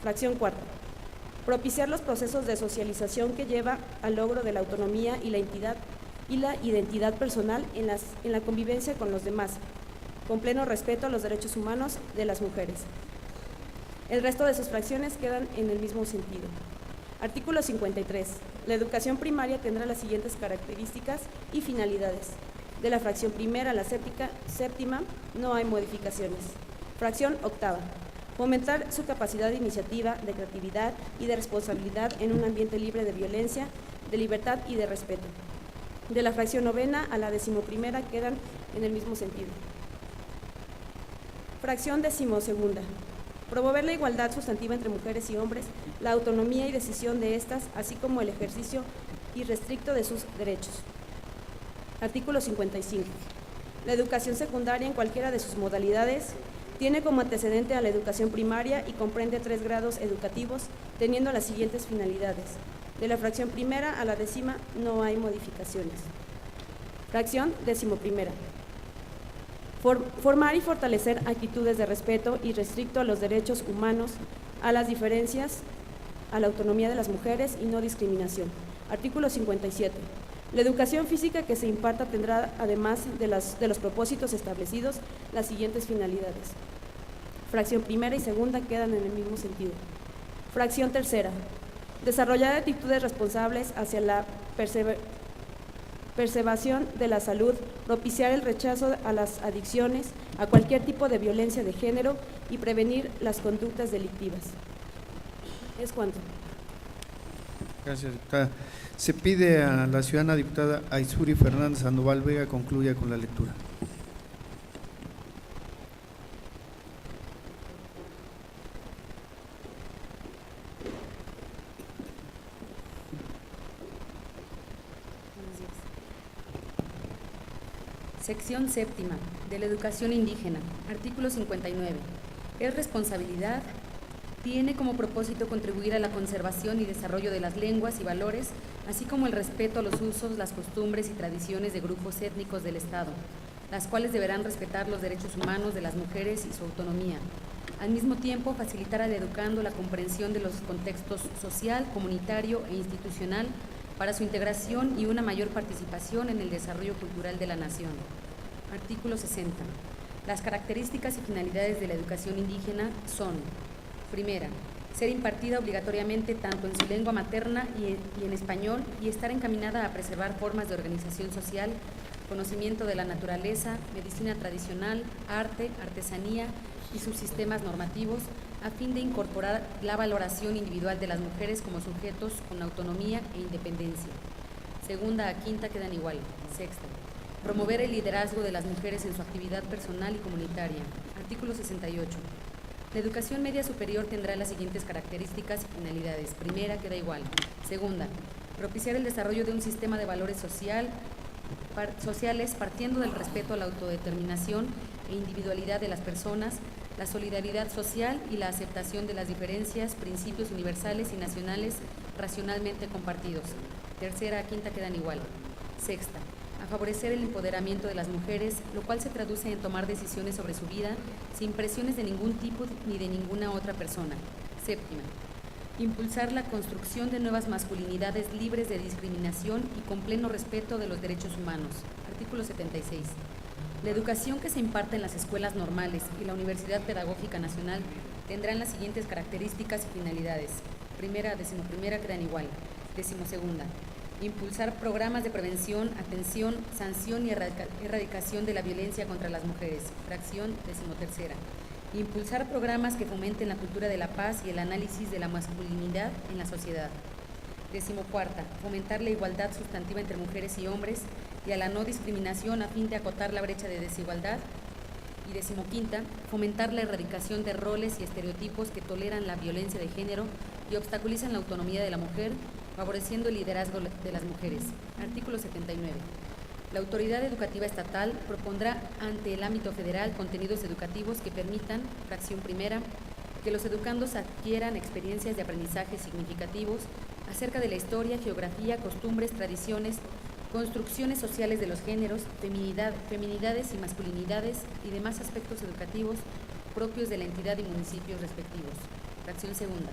Fracción cuarta. Propiciar los procesos de socialización que lleva al logro de la autonomía y la identidad personal en la convivencia con los demás, con pleno respeto a los derechos humanos de las mujeres. El resto de sus fracciones quedan en el mismo sentido. Artículo 53. La educación primaria tendrá las siguientes características y finalidades. De la fracción primera a la séptima no hay modificaciones. Fracción octava. Fomentar su capacidad de iniciativa, de creatividad y de responsabilidad en un ambiente libre de violencia, de libertad y de respeto. De la fracción novena a la decimoprimera quedan en el mismo sentido. Fracción decimosegunda. Promover la igualdad sustantiva entre mujeres y hombres, la autonomía y decisión de estas, así como el ejercicio irrestricto de sus derechos. Artículo 55. La educación secundaria en cualquiera de sus modalidades tiene como antecedente a la educación primaria y comprende 3 grados educativos, teniendo las siguientes finalidades. De la fracción primera a la décima no hay modificaciones. Fracción decimoprimera. Formar y fortalecer actitudes de respeto irrestricto a los derechos humanos, a las diferencias, a la autonomía de las mujeres y no discriminación. Artículo 57. La educación física que se imparta tendrá, además de los propósitos establecidos, las siguientes finalidades. Fracción primera y segunda quedan en el mismo sentido. Fracción tercera. Desarrollar actitudes responsables hacia la preservación de la salud, propiciar el rechazo a las adicciones, a cualquier tipo de violencia de género y prevenir las conductas delictivas. Es cuanto. Gracias, diputada. Se pide a la ciudadana diputada Aizuri Fernández Sandoval Vega concluya con la lectura. Sección séptima, de la educación indígena, artículo 59. Es responsabilidad, tiene como propósito contribuir a la conservación y desarrollo de las lenguas y valores, así como el respeto a los usos, las costumbres y tradiciones de grupos étnicos del Estado, las cuales deberán respetar los derechos humanos de las mujeres y su autonomía, Al mismo tiempo, facilitar al educando la comprensión de los contextos social, comunitario e institucional para su integración y una mayor participación en el desarrollo cultural de la nación. Artículo 60. Las características y finalidades de la educación indígena son: primera, ser impartida obligatoriamente tanto en su lengua materna y en español, y estar encaminada a preservar formas de organización social, conocimiento de la naturaleza, medicina tradicional, arte, artesanía y sus sistemas normativos, a fin de incorporar la valoración individual de las mujeres como sujetos con autonomía e independencia. Segunda a quinta quedan igual. Sexta, promover el liderazgo de las mujeres en su actividad personal y comunitaria. Artículo 68. La educación media superior tendrá las siguientes características y finalidades. Primera, queda igual. Segunda, propiciar el desarrollo de un sistema de valores sociales partiendo del respeto a la autodeterminación e individualidad de las personas, la solidaridad social y la aceptación de las diferencias, principios universales y nacionales racionalmente compartidos. Tercera a quinta quedan igual. Sexta, a favorecer el empoderamiento de las mujeres, lo cual se traduce en tomar decisiones sobre su vida sin presiones de ningún tipo ni de ninguna otra persona. Séptima, impulsar la construcción de nuevas masculinidades libres de discriminación y con pleno respeto de los derechos humanos. Artículo 76. La educación que se imparte en las escuelas normales y la Universidad Pedagógica Nacional tendrán las siguientes características y finalidades. Primera a decimoprimera quedan igual. Decimosegunda, impulsar programas de prevención, atención, sanción y erradicación de la violencia contra las mujeres. Fracción decimotercera. Impulsar programas que fomenten la cultura de la paz y el análisis de la masculinidad en la sociedad. Decimocuarta, fomentar la igualdad sustantiva entre mujeres y hombres y a la no discriminación a fin de acotar la brecha de desigualdad. Y decimoquinta, fomentar la erradicación de roles y estereotipos que toleran la violencia de género y obstaculizan la autonomía de la mujer, favoreciendo el liderazgo de las mujeres. Artículo 79. La autoridad educativa estatal propondrá ante el ámbito federal contenidos educativos que permitan, fracción primera, que los educandos adquieran experiencias de aprendizaje significativos acerca de la historia, geografía, costumbres, tradiciones, construcciones sociales de los géneros, feminidades y masculinidades y demás aspectos educativos propios de la entidad y municipios respectivos. Fracción segunda.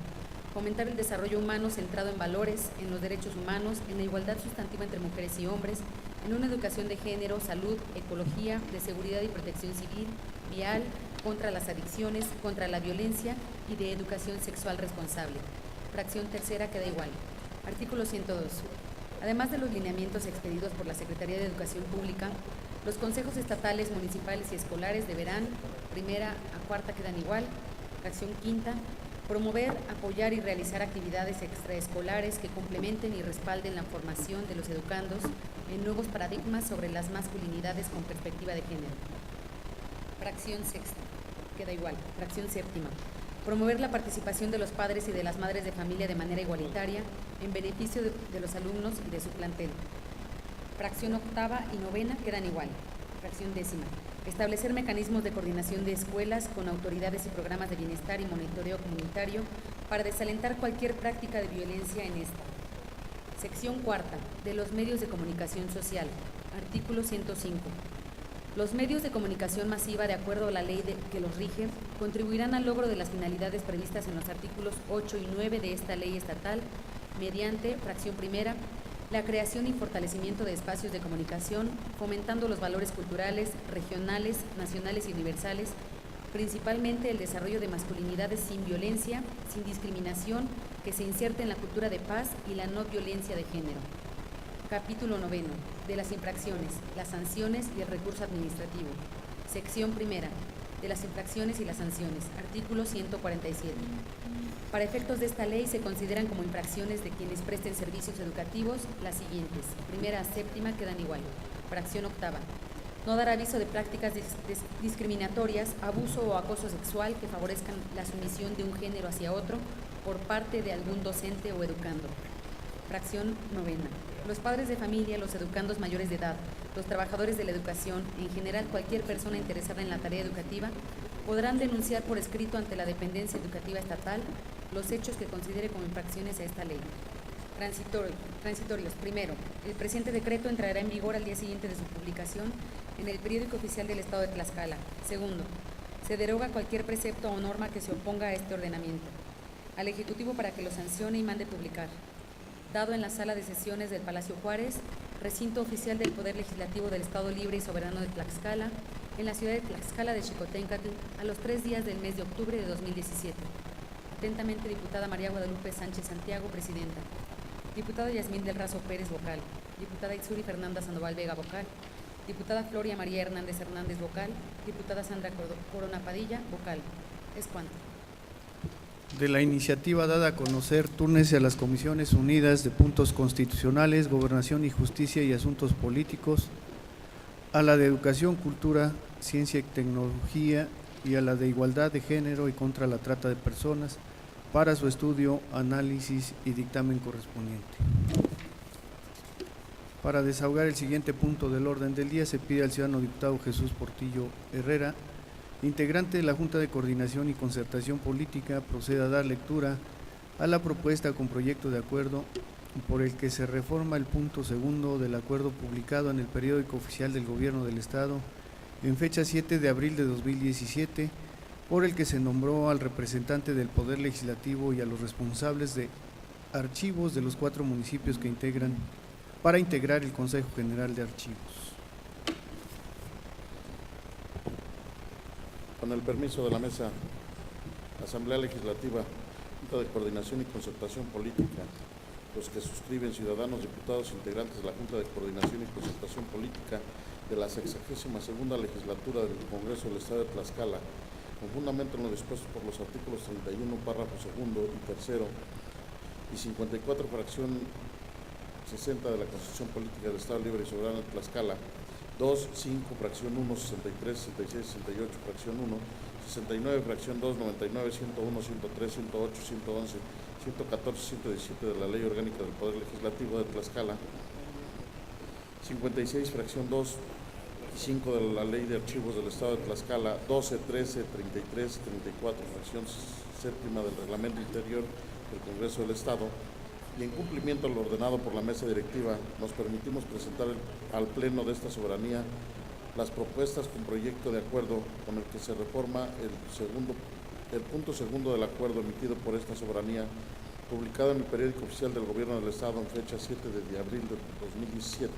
Fomentar el desarrollo humano centrado en valores, en los derechos humanos, en la igualdad sustantiva entre mujeres y hombres, en una educación de género, salud, ecología, de seguridad y protección civil, vial, contra las adicciones, contra la violencia y de educación sexual responsable. Fracción tercera queda igual. Artículo 102. Además de los lineamientos expedidos por la Secretaría de Educación Pública, los consejos estatales, municipales y escolares deberán, primera a cuarta quedan igual. Fracción quinta, promover, apoyar y realizar actividades extraescolares que complementen y respalden la formación de los educandos en nuevos paradigmas sobre las masculinidades con perspectiva de género. Fracción sexta, queda igual. Fracción séptima, promover la participación de los padres y de las madres de familia de manera igualitaria en beneficio de los alumnos y de su plantel. Fracción octava y novena quedan igual. Fracción décima, establecer mecanismos de coordinación de escuelas con autoridades y programas de bienestar y monitoreo comunitario para desalentar cualquier práctica de violencia en esta. Sección cuarta, de los medios de comunicación social. Artículo 105. Los medios de comunicación masiva, de acuerdo a la ley que los rige, contribuirán al logro de las finalidades previstas en los artículos 8 y 9 de esta ley estatal, mediante, fracción primera, la creación y fortalecimiento de espacios de comunicación, fomentando los valores culturales, regionales, nacionales y universales, principalmente el desarrollo de masculinidades sin violencia, sin discriminación, que se inserte en la cultura de paz y la no violencia de género. Capítulo 9. De las infracciones, las sanciones y el recurso administrativo. Sección primera. De las infracciones y las sanciones. Artículo 147. Para efectos de esta ley se consideran como infracciones de quienes presten servicios educativos las siguientes. Primera a séptima quedan igual. Fracción octava. No dar aviso de prácticas discriminatorias, abuso o acoso sexual que favorezcan la sumisión de un género hacia otro por parte de algún docente o educando. Fracción novena. Los padres de familia, los educandos mayores de edad, los trabajadores de la educación, en general cualquier persona interesada en la tarea educativa, podrán denunciar por escrito ante la dependencia educativa estatal los hechos que considere como infracciones a esta ley. Transitorios. Primero, el presente decreto entrará en vigor al día siguiente de su publicación en el Periódico Oficial del Estado de Tlaxcala. Segundo, Se deroga cualquier precepto o norma que se oponga a este ordenamiento. Al Ejecutivo para que lo sancione y mande publicar. Dado en la sala de sesiones del Palacio Juárez, recinto oficial del Poder Legislativo del Estado Libre y Soberano de Tlaxcala, en la ciudad de Tlaxcala de Xicoténcatl, a los 3 días del mes de octubre de 2017. Atentamente, diputada María Guadalupe Sánchez Santiago, presidenta. Diputada Yasmín del Razo Pérez, vocal. Diputada Itzuri Fernanda Sandoval Vega, vocal. Diputada Floria María Hernández Hernández, vocal. Diputada Sandra Corona Padilla, vocal. Es cuanto. De la iniciativa dada a conocer, túrnese a las Comisiones Unidas de Puntos Constitucionales, Gobernación y Justicia y Asuntos Políticos, a la de Educación, Cultura, Ciencia y Tecnología y a la de Igualdad de Género y contra la Trata de Personas para su estudio, análisis y dictamen correspondiente. Para desahogar el siguiente punto del orden del día, se pide al ciudadano diputado Jesús Portillo Herrera, integrante de la Junta de Coordinación y Concertación Política, proceda a dar lectura a la propuesta con proyecto de acuerdo por el que se reforma el punto segundo del acuerdo publicado en el periódico oficial del Gobierno del Estado en fecha 7 de abril de 2017, por el que se nombró al representante del Poder Legislativo y a los responsables de archivos de los 4 municipios que integran para integrar el Consejo General de Archivos. Con el permiso de la mesa, Asamblea Legislativa, Junta de Coordinación y Concertación Política, los que suscriben ciudadanos diputados integrantes de la Junta de Coordinación y Concertación Política de la 62ª legislatura del Congreso del Estado de Tlaxcala, con fundamento en lo dispuesto por los artículos 31, párrafo segundo y tercero y 54, fracción 60 de la Constitución Política del Estado Libre y Soberano de Tlaxcala, 2, 5, fracción 1, 63, 66, 68, fracción 1, 69, fracción 2, 99, 101, 103, 108, 111, 114, 117 de la Ley Orgánica del Poder Legislativo de Tlaxcala, 56, fracción 2 y 5 de la Ley de Archivos del Estado de Tlaxcala, 12, 13, 33, 34, fracción séptima del Reglamento Interior del Congreso del Estado, y en cumplimiento a lo ordenado por la mesa directiva, nos permitimos presentar al Pleno de esta soberanía las propuestas con proyecto de acuerdo con el que se reforma el punto segundo del acuerdo emitido por esta soberanía, publicado en el periódico oficial del Gobierno del Estado en fecha 7 de abril de 2017,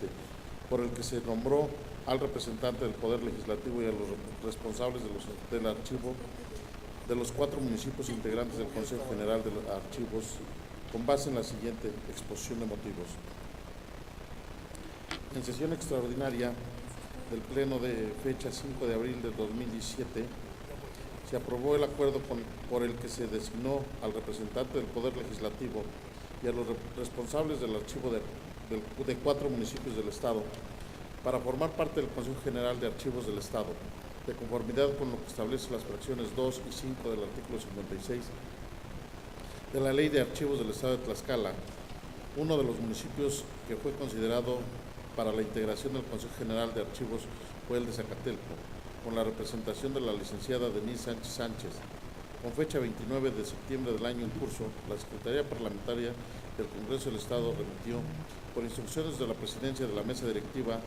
por el que se nombró al representante del Poder Legislativo y a los responsables del archivo de los 4 municipios integrantes del Consejo General de Archivos, con base en la siguiente exposición de motivos. En sesión extraordinaria del Pleno de fecha 5 de abril de 2017, se aprobó el acuerdo por el que se designó al representante del Poder Legislativo y a los responsables del archivo de 4 municipios del Estado para formar parte del Consejo General de Archivos del Estado, de conformidad con lo que establece las fracciones 2 y 5 del artículo 56 de la Ley de Archivos del Estado de Tlaxcala. Uno de los municipios que fue considerado para la integración del Consejo General de Archivos fue el de Zacatelco, con la representación de la licenciada Denise Sánchez Sánchez. Con fecha 29 de septiembre del año en curso, la Secretaría Parlamentaria del Congreso del Estado remitió, por instrucciones de la Presidencia de la Mesa Directiva,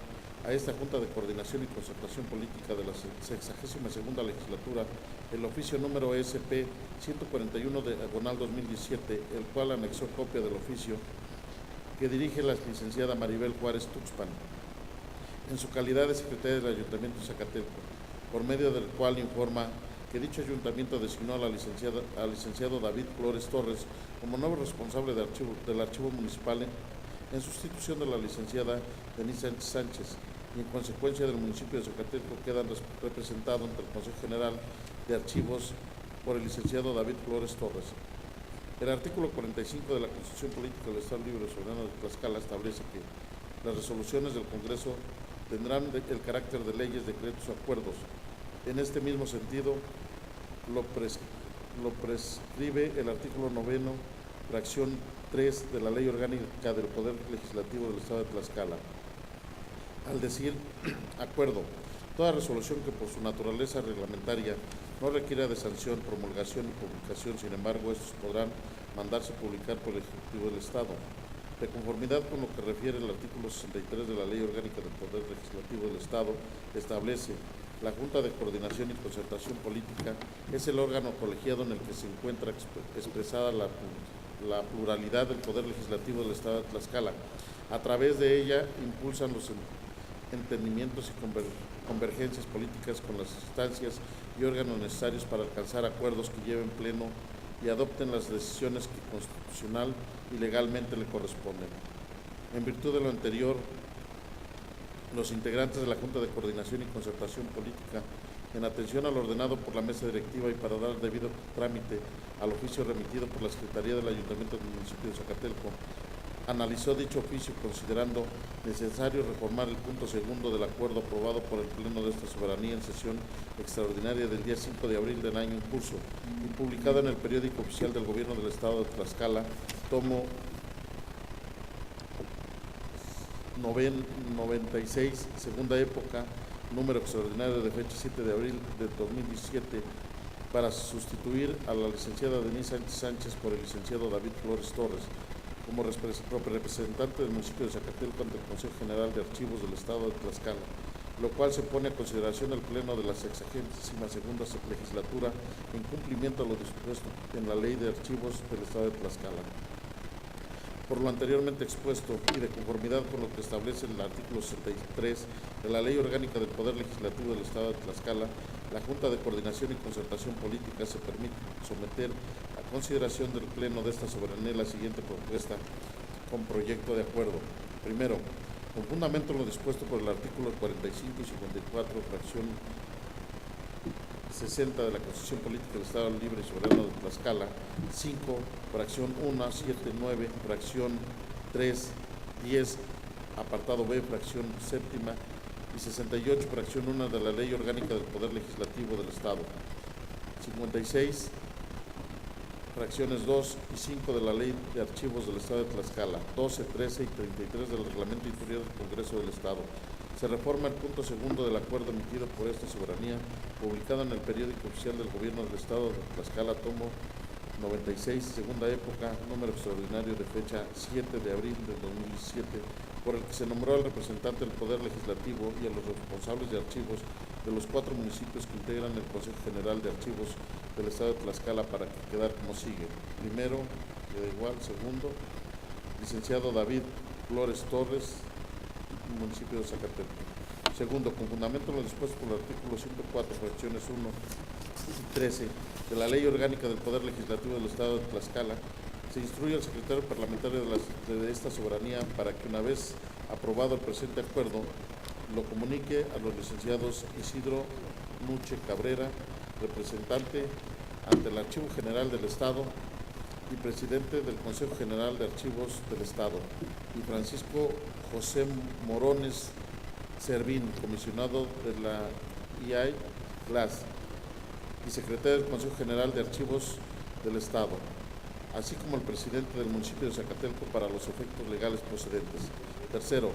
a esta Junta de Coordinación y Concertación Política de la 62ª legislatura el oficio número SP 141 diagonal 2017, el cual anexó copia del oficio que dirige la licenciada Maribel Juárez Tuxpan, en su calidad de secretaria del Ayuntamiento de Zacatelco, por medio del cual informa que dicho ayuntamiento designó al licenciado David Flores Torres como nuevo responsable del archivo municipal en sustitución de la licenciada Denise Sánchez, y en consecuencia del municipio de Zacatelco quedan representados ante el Consejo General de Archivos por el licenciado David Flores Torres. El artículo 45 de la Constitución Política del Estado Libre y Soberano de Tlaxcala establece que las resoluciones del Congreso tendrán el carácter de leyes, decretos o acuerdos. En este mismo sentido, lo prescribe el artículo 9, fracción 3 de la Ley Orgánica del Poder Legislativo del Estado de Tlaxcala. Al decir acuerdo, toda resolución que por su naturaleza reglamentaria no requiera de sanción, promulgación y publicación, sin embargo, estos podrán mandarse publicar por el Ejecutivo del Estado. De conformidad con lo que refiere el artículo 63 de la Ley Orgánica del Poder Legislativo del Estado, establece La Junta de Coordinación y Concertación Política es el órgano colegiado en el que se encuentra expresada la pluralidad del Poder Legislativo del Estado de Tlaxcala. A través de ella impulsan los entendimientos y convergencias políticas con las instancias y órganos necesarios para alcanzar acuerdos que lleven pleno y adopten las decisiones que constitucional y legalmente le corresponden. En virtud de lo anterior, los integrantes de la Junta de Coordinación y Concertación Política, en atención a lo ordenado por la mesa directiva y para dar debido trámite al oficio remitido por la Secretaría del Ayuntamiento del municipio de Zacatelco, analizó dicho oficio considerando necesario reformar el punto segundo del acuerdo aprobado por el Pleno de esta Soberanía en sesión extraordinaria del día 5 de abril del año en curso y publicado en el periódico oficial del Gobierno del Estado de Tlaxcala, tomo 96, segunda época, número extraordinario de fecha 7 de abril de 2017, para sustituir a la licenciada Denise Sánchez por el licenciado David Flores Torres como representante del municipio de Zacatelco ante el Consejo General de Archivos del Estado de Tlaxcala, lo cual se pone a consideración el Pleno de la 62ª legislatura en cumplimiento a lo dispuesto en la Ley de Archivos del Estado de Tlaxcala. Por lo anteriormente expuesto y de conformidad con lo que establece el artículo 63 de la Ley Orgánica del Poder Legislativo del Estado de Tlaxcala, la Junta de Coordinación y Concertación Política se permite someter a consideración del Pleno de esta soberanía la siguiente propuesta con proyecto de acuerdo. Primero, con fundamento en lo dispuesto por el artículo 45 y 54, fracción 60 de la Constitución Política del Estado Libre y Soberano de Tlaxcala, 5, fracción 1, 7, 9, fracción 3, 10, apartado B, fracción séptima, y 68, fracción 1 de la Ley Orgánica del Poder Legislativo del Estado, 56, fracciones 2 y 5 de la Ley de Archivos del Estado de Tlaxcala, 12, 13 y 33 del Reglamento Interior del Congreso del Estado. Se reforma el punto segundo del acuerdo emitido por esta soberanía, publicado en el periódico oficial del Gobierno del Estado de Tlaxcala, tomo 96, segunda época, número extraordinario de fecha 7 de abril de 2017, por el que se nombró al representante del Poder Legislativo y a los responsables de archivos de los 4 municipios que integran el Consejo General de Archivos del Estado de Tlaxcala para quedar como sigue. Primero, queda igual. Segundo, licenciado David Flores Torres, municipio de Zacatelco. Segundo, con fundamento en lo dispuesto por el artículo 104, fracciones 1 y 13 de la Ley Orgánica del Poder Legislativo del Estado de Tlaxcala, se instruye al secretario parlamentario de esta soberanía para que, una vez aprobado el presente acuerdo, lo comunique a los licenciados Isidro Nuche Cabrera, representante ante el Archivo General del Estado y presidente del Consejo General de Archivos del Estado, y Francisco José Morones Servín, comisionado de la IAI CLAS y secretario del Consejo General de Archivos del Estado, así como el presidente del municipio de Zacatelco para los efectos legales procedentes. Tercero,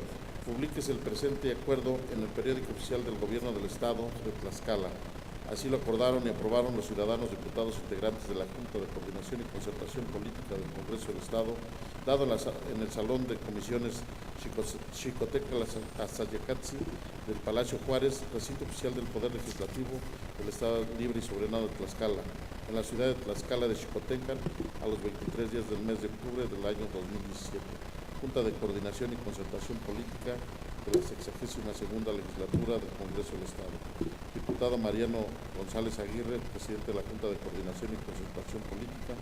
publíquese el presente acuerdo en el periódico oficial del Gobierno del Estado de Tlaxcala. Así lo acordaron y aprobaron los ciudadanos diputados integrantes de la Junta de Coordinación y Concertación Política del Congreso del Estado, dado en el Salón de Comisiones Xicoteca Azayacatzi del Palacio Juárez, recinto oficial del Poder Legislativo del Estado Libre y Soberano de Tlaxcala, en la ciudad de Tlaxcala de Xicotenca, a los 23 días del mes de octubre del año 2017. Junta de Coordinación y Concertación Política de la 62ª legislatura del Congreso del Estado. Diputado Mariano González Aguirre, presidente de la Junta de Coordinación y Concertación Política.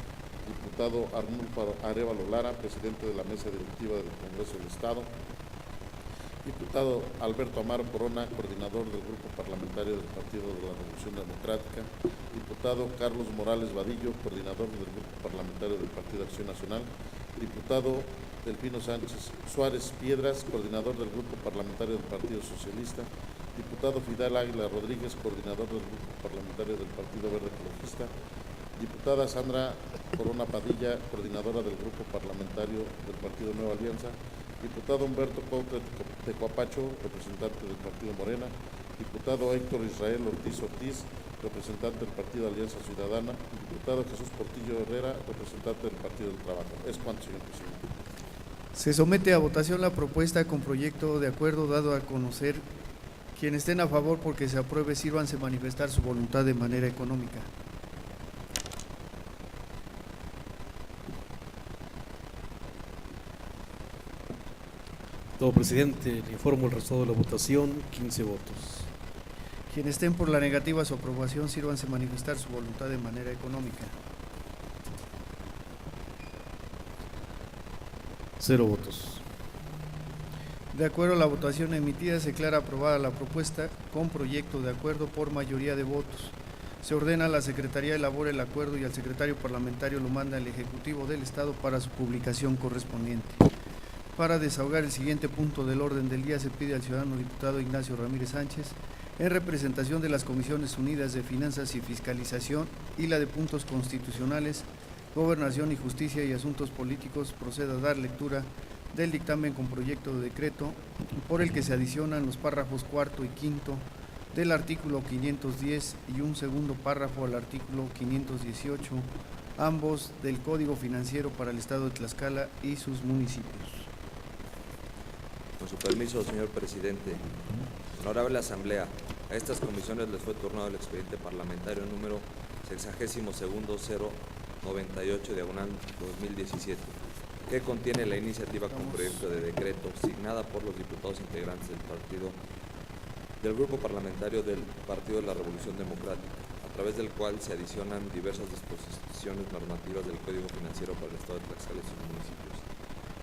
Diputado Arnulfo Arévalo Lara, presidente de la Mesa Directiva del Congreso del Estado. Diputado Alberto Amaro Corona, coordinador del Grupo Parlamentario del Partido de la Revolución Democrática. Diputado Carlos Morales Vadillo, coordinador del Grupo Parlamentario del Partido Acción Nacional. Diputado Delfino Sánchez Suárez Piedras, coordinador del Grupo Parlamentario del Partido Socialista. Diputado Fidel Águila Rodríguez, coordinador del Grupo Parlamentario del Partido Verde Ecologista. Diputada Sandra Corona Padilla, coordinadora del Grupo Parlamentario del Partido Nueva Alianza. Diputado Humberto Couto Tecuapacho, representante del Partido Morena. Diputado Héctor Israel Ortiz Ortiz, representante del Partido Alianza Ciudadana. Diputado Jesús Portillo Herrera, representante del Partido del Trabajo. Es cuanto, señor presidente. Se somete a votación la propuesta con proyecto de acuerdo, dado a conocer Quienes estén a favor porque se apruebe, sírvanse manifestar su voluntad de manera económica. Todo presidente, le informo el resultado de la votación, 15 votos. Quienes estén por la negativa a su aprobación, sírvanse manifestar su voluntad de manera económica. 0 votos. De acuerdo a la votación emitida, se declara aprobada la propuesta con proyecto de acuerdo por mayoría de votos. Se ordena a la Secretaría elabore el acuerdo y al secretario parlamentario lo manda al Ejecutivo del Estado para su publicación correspondiente. Para desahogar el siguiente punto del orden del día, se pide al ciudadano diputado Ignacio Ramírez Sánchez, en representación de las Comisiones Unidas de Finanzas y Fiscalización y la de Puntos Constitucionales, Gobernación y Justicia y Asuntos Políticos, proceda a dar lectura del dictamen con proyecto de decreto por el que se adicionan los párrafos cuarto y quinto del artículo 510 y un segundo párrafo al artículo 518, ambos del Código Financiero para el Estado de Tlaxcala y sus municipios. Con su permiso, señor presidente. Honorable Asamblea, a estas comisiones les fue turnado el expediente parlamentario número 62.098/2017, que contiene la iniciativa con proyecto de decreto signada por los diputados integrantes del Grupo Parlamentario del Partido de la Revolución Democrática, a través del cual se adicionan diversas disposiciones normativas del Código Financiero para el Estado de Tlaxcala y sus municipios.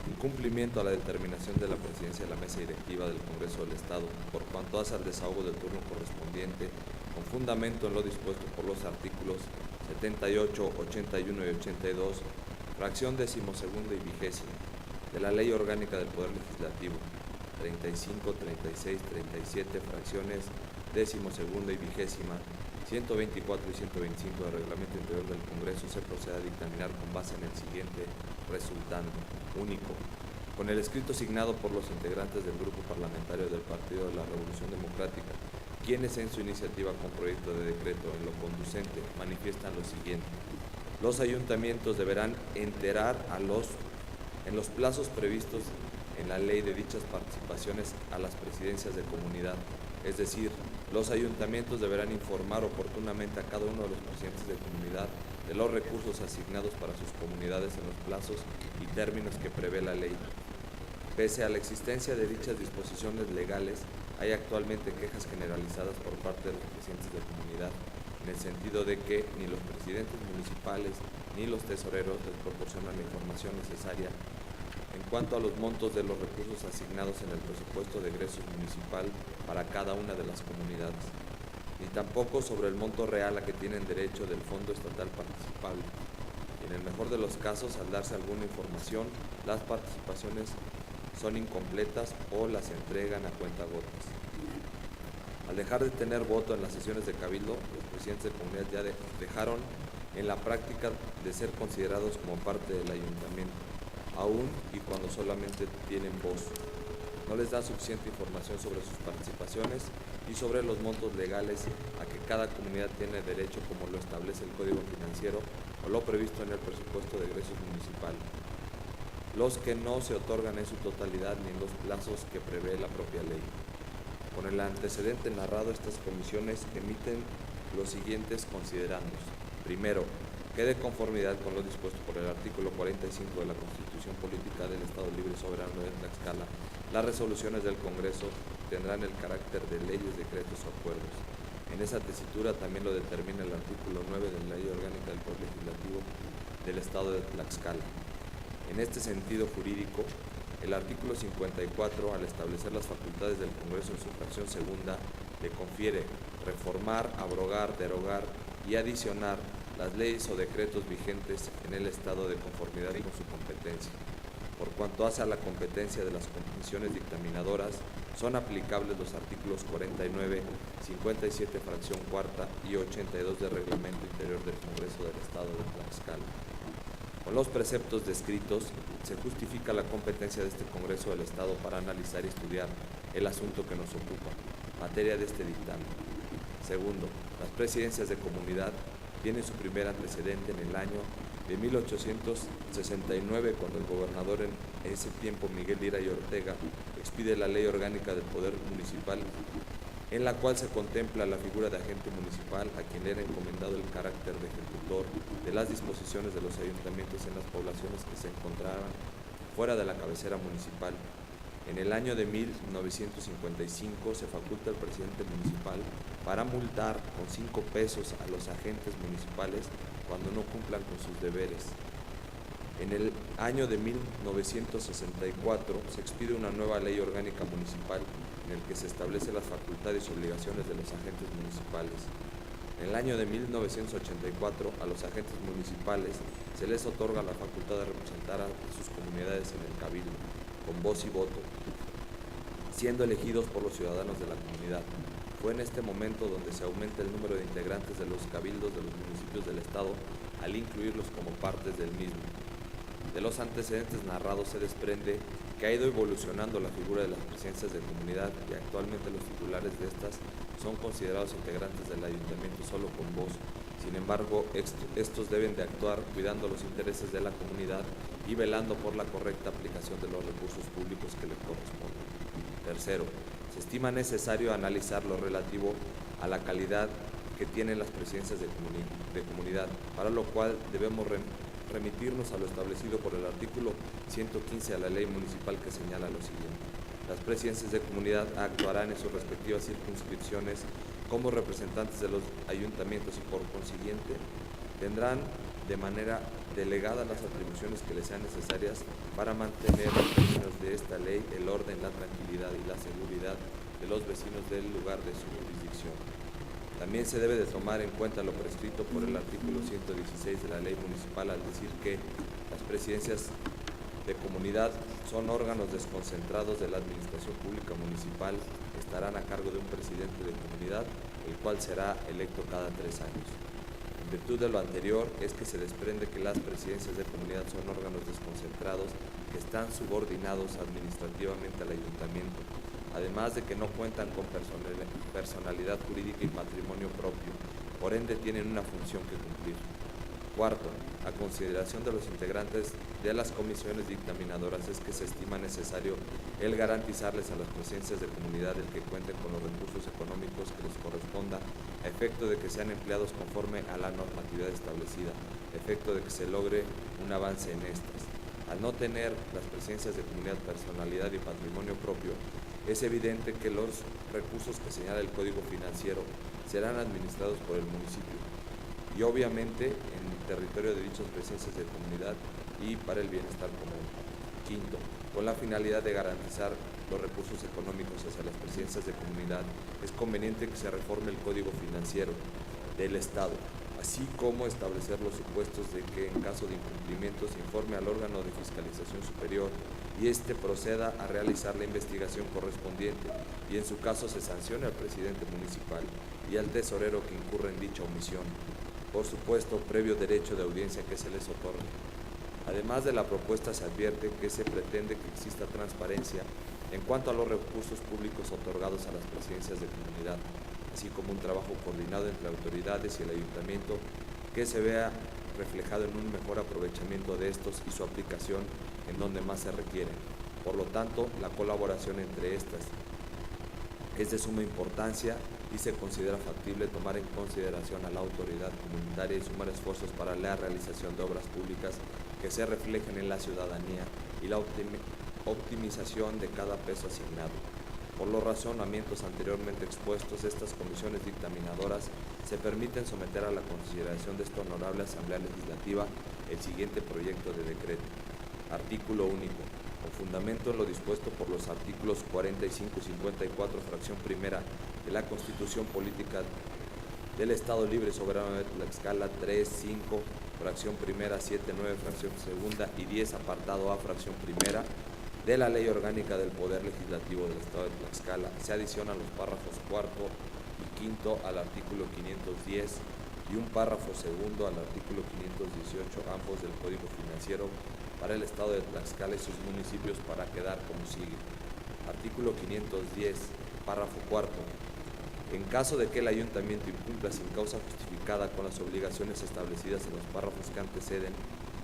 En cumplimiento a la determinación de la Presidencia de la Mesa Directiva del Congreso del Estado, por cuanto hace al desahogo del turno correspondiente, con fundamento en lo dispuesto por los artículos 78, 81 y 82, fracción 12ª y 20ª, de la Ley Orgánica del Poder Legislativo, 35, 36, 37, fracciones 12ª y 20ª, 124 y 125 del Reglamento Interior del Congreso, se procede a dictaminar con base en el siguiente resultando. Único. Con el escrito signado por los integrantes del Grupo Parlamentario del Partido de la Revolución Democrática, quienes en su iniciativa con proyecto de decreto en lo conducente manifiestan lo siguiente: los ayuntamientos deberán enterar en los plazos previstos en la ley de dichas participaciones a las presidencias de comunidad, es decir, los ayuntamientos deberán informar oportunamente a cada uno de los presidentes de comunidad de los recursos asignados para sus comunidades en los plazos y términos que prevé la ley. Pese a la existencia de dichas disposiciones legales, hay actualmente quejas generalizadas por parte de los presidentes de comunidad, en el sentido de que ni los presidentes municipales ni los tesoreros les proporcionan la información necesaria en cuanto a los montos de los recursos asignados en el presupuesto de egresos municipal para cada una de las comunidades, ni tampoco sobre el monto real a que tienen derecho del Fondo Estatal Participable. Y en el mejor de los casos, al darse alguna información, las participaciones son incompletas o las entregan a cuentagotas. Al dejar de tener voto en las sesiones de Cabildo, los presidentes de comunidad ya dejaron en la práctica de ser considerados como parte del ayuntamiento, aún y cuando solamente tienen voz. No les da suficiente información sobre sus participaciones y sobre los montos legales a que cada comunidad tiene derecho, como lo establece el Código Financiero o lo previsto en el presupuesto de egresos municipal, los que no se otorgan en su totalidad ni en los plazos que prevé la propia ley. Con el antecedente narrado, estas comisiones emiten los siguientes considerandos. Primero, que de conformidad con lo dispuesto por el artículo 45 de la Constitución Política del Estado Libre y Soberano de Tlaxcala, las resoluciones del Congreso tendrán el carácter de leyes, decretos o acuerdos. En esa tesitura también lo determina el artículo 9 de la Ley Orgánica del Poder Legislativo del Estado de Tlaxcala. En este sentido jurídico, el artículo 54, al establecer las facultades del Congreso en su fracción segunda, le confiere reformar, abrogar, derogar y adicionar las leyes o decretos vigentes en el estado de conformidad con su competencia. Por cuanto hace a la competencia de las comisiones dictaminadoras, son aplicables los artículos 49, 57, fracción cuarta y 82 del Reglamento Interior del Congreso del Estado de Tlaxcala. Con los preceptos descritos, se justifica la competencia de este Congreso del Estado para analizar y estudiar el asunto que nos ocupa, materia de este dictamen. Segundo, las presidencias de comunidad tienen su primer antecedente en el año de 1869, cuando el gobernador en ese tiempo, Miguel Lira y Ortega, expide la Ley Orgánica del Poder Municipal en la cual se contempla la figura de agente municipal a quien era encomendado el carácter de ejecutor de las disposiciones de los ayuntamientos en las poblaciones que se encontraban fuera de la cabecera municipal. En el año de 1955 se faculta al presidente municipal para multar con 5 pesos a los agentes municipales cuando no cumplan con sus deberes. En el año de 1964 se expide una nueva ley orgánica municipal en el que se establecen las facultades y obligaciones de los agentes municipales. En el año de 1984 a los agentes municipales se les otorga la facultad de representar a sus comunidades en el cabildo, con voz y voto, siendo elegidos por los ciudadanos de la comunidad. Fue en este momento donde se aumenta el número de integrantes de los cabildos de los municipios del Estado al incluirlos como partes del mismo. De los antecedentes narrados se desprende que ha ido evolucionando la figura de las presidencias de comunidad y actualmente los titulares de estas son considerados integrantes del ayuntamiento solo con voz. Sin embargo, estos deben de actuar cuidando los intereses de la comunidad y velando por la correcta aplicación de los recursos públicos que le corresponden. Tercero, se estima necesario analizar lo relativo a la calidad que tienen las presidencias de comunidad, para lo cual debemos remitirnos a lo establecido por el artículo 115 de la ley municipal, que señala lo siguiente: las presidencias de comunidad actuarán en sus respectivas circunscripciones como representantes de los ayuntamientos y por consiguiente tendrán de manera delegada las atribuciones que les sean necesarias para mantener en términos de esta ley el orden, la tranquilidad y la seguridad de los vecinos del lugar de su jurisdicción. También se debe de tomar en cuenta lo prescrito por el artículo 116 de la ley municipal al decir que las presidencias de comunidad son órganos desconcentrados de la administración pública municipal que estarán a cargo de un presidente de comunidad, el cual será electo cada 3 años. En virtud de lo anterior es que se desprende que las presidencias de comunidad son órganos desconcentrados que están subordinados administrativamente al ayuntamiento, además de que no cuentan con personalidad jurídica y patrimonio propio, por ende tienen una función que cumplir. Cuarto, a consideración de los integrantes de las comisiones dictaminadoras es que se estima necesario el garantizarles a las presidencias de comunidad el que cuenten con los recursos económicos que les corresponda, a efecto de que sean empleados conforme a la normatividad establecida, a efecto de que se logre un avance en estas. Al no tener las presidencias de comunidad personalidad y patrimonio propio, es evidente que los recursos que señala el Código Financiero serán administrados por el municipio y obviamente en el territorio de dichas presidencias de comunidad y para el bienestar común. Quinto, con la finalidad de garantizar los recursos económicos hacia las presidencias de comunidad, es conveniente que se reforme el Código Financiero del Estado, así como establecer los supuestos de que en caso de incumplimiento se informe al órgano de fiscalización superior y éste proceda a realizar la investigación correspondiente y en su caso se sancione al presidente municipal y al tesorero que incurra en dicha omisión, por supuesto previo derecho de audiencia que se les otorgue. Además de la propuesta se advierte que se pretende que exista transparencia en cuanto a los recursos públicos otorgados a las presidencias de comunidad, así como un trabajo coordinado entre autoridades y el ayuntamiento que se vea reflejado en un mejor aprovechamiento de estos y su aplicación en donde más se requieren. Por lo tanto, la colaboración entre estas es de suma importancia y se considera factible tomar en consideración a la autoridad comunitaria y sumar esfuerzos para la realización de obras públicas que se reflejen en la ciudadanía y la optimización de cada peso asignado. Por los razonamientos anteriormente expuestos, estas comisiones dictaminadoras se permiten someter a la consideración de esta honorable Asamblea Legislativa el siguiente proyecto de decreto. Artículo único. Con fundamento en lo dispuesto por los artículos 45 y 54, fracción primera de la Constitución Política del Estado Libre y Soberano de Tlaxcala, 3, 5, fracción primera, 7, 9, fracción segunda y 10, apartado A, fracción primera, de la Ley Orgánica del Poder Legislativo del Estado de Tlaxcala, se adicionan los párrafos cuarto y quinto al artículo 510 y un párrafo segundo al artículo 518, ambos del Código Financiero, para el Estado de Tlaxcala y sus municipios, para quedar como sigue. Artículo 510, párrafo cuarto. En caso de que el ayuntamiento incumpla sin causa justificada con las obligaciones establecidas en los párrafos que anteceden,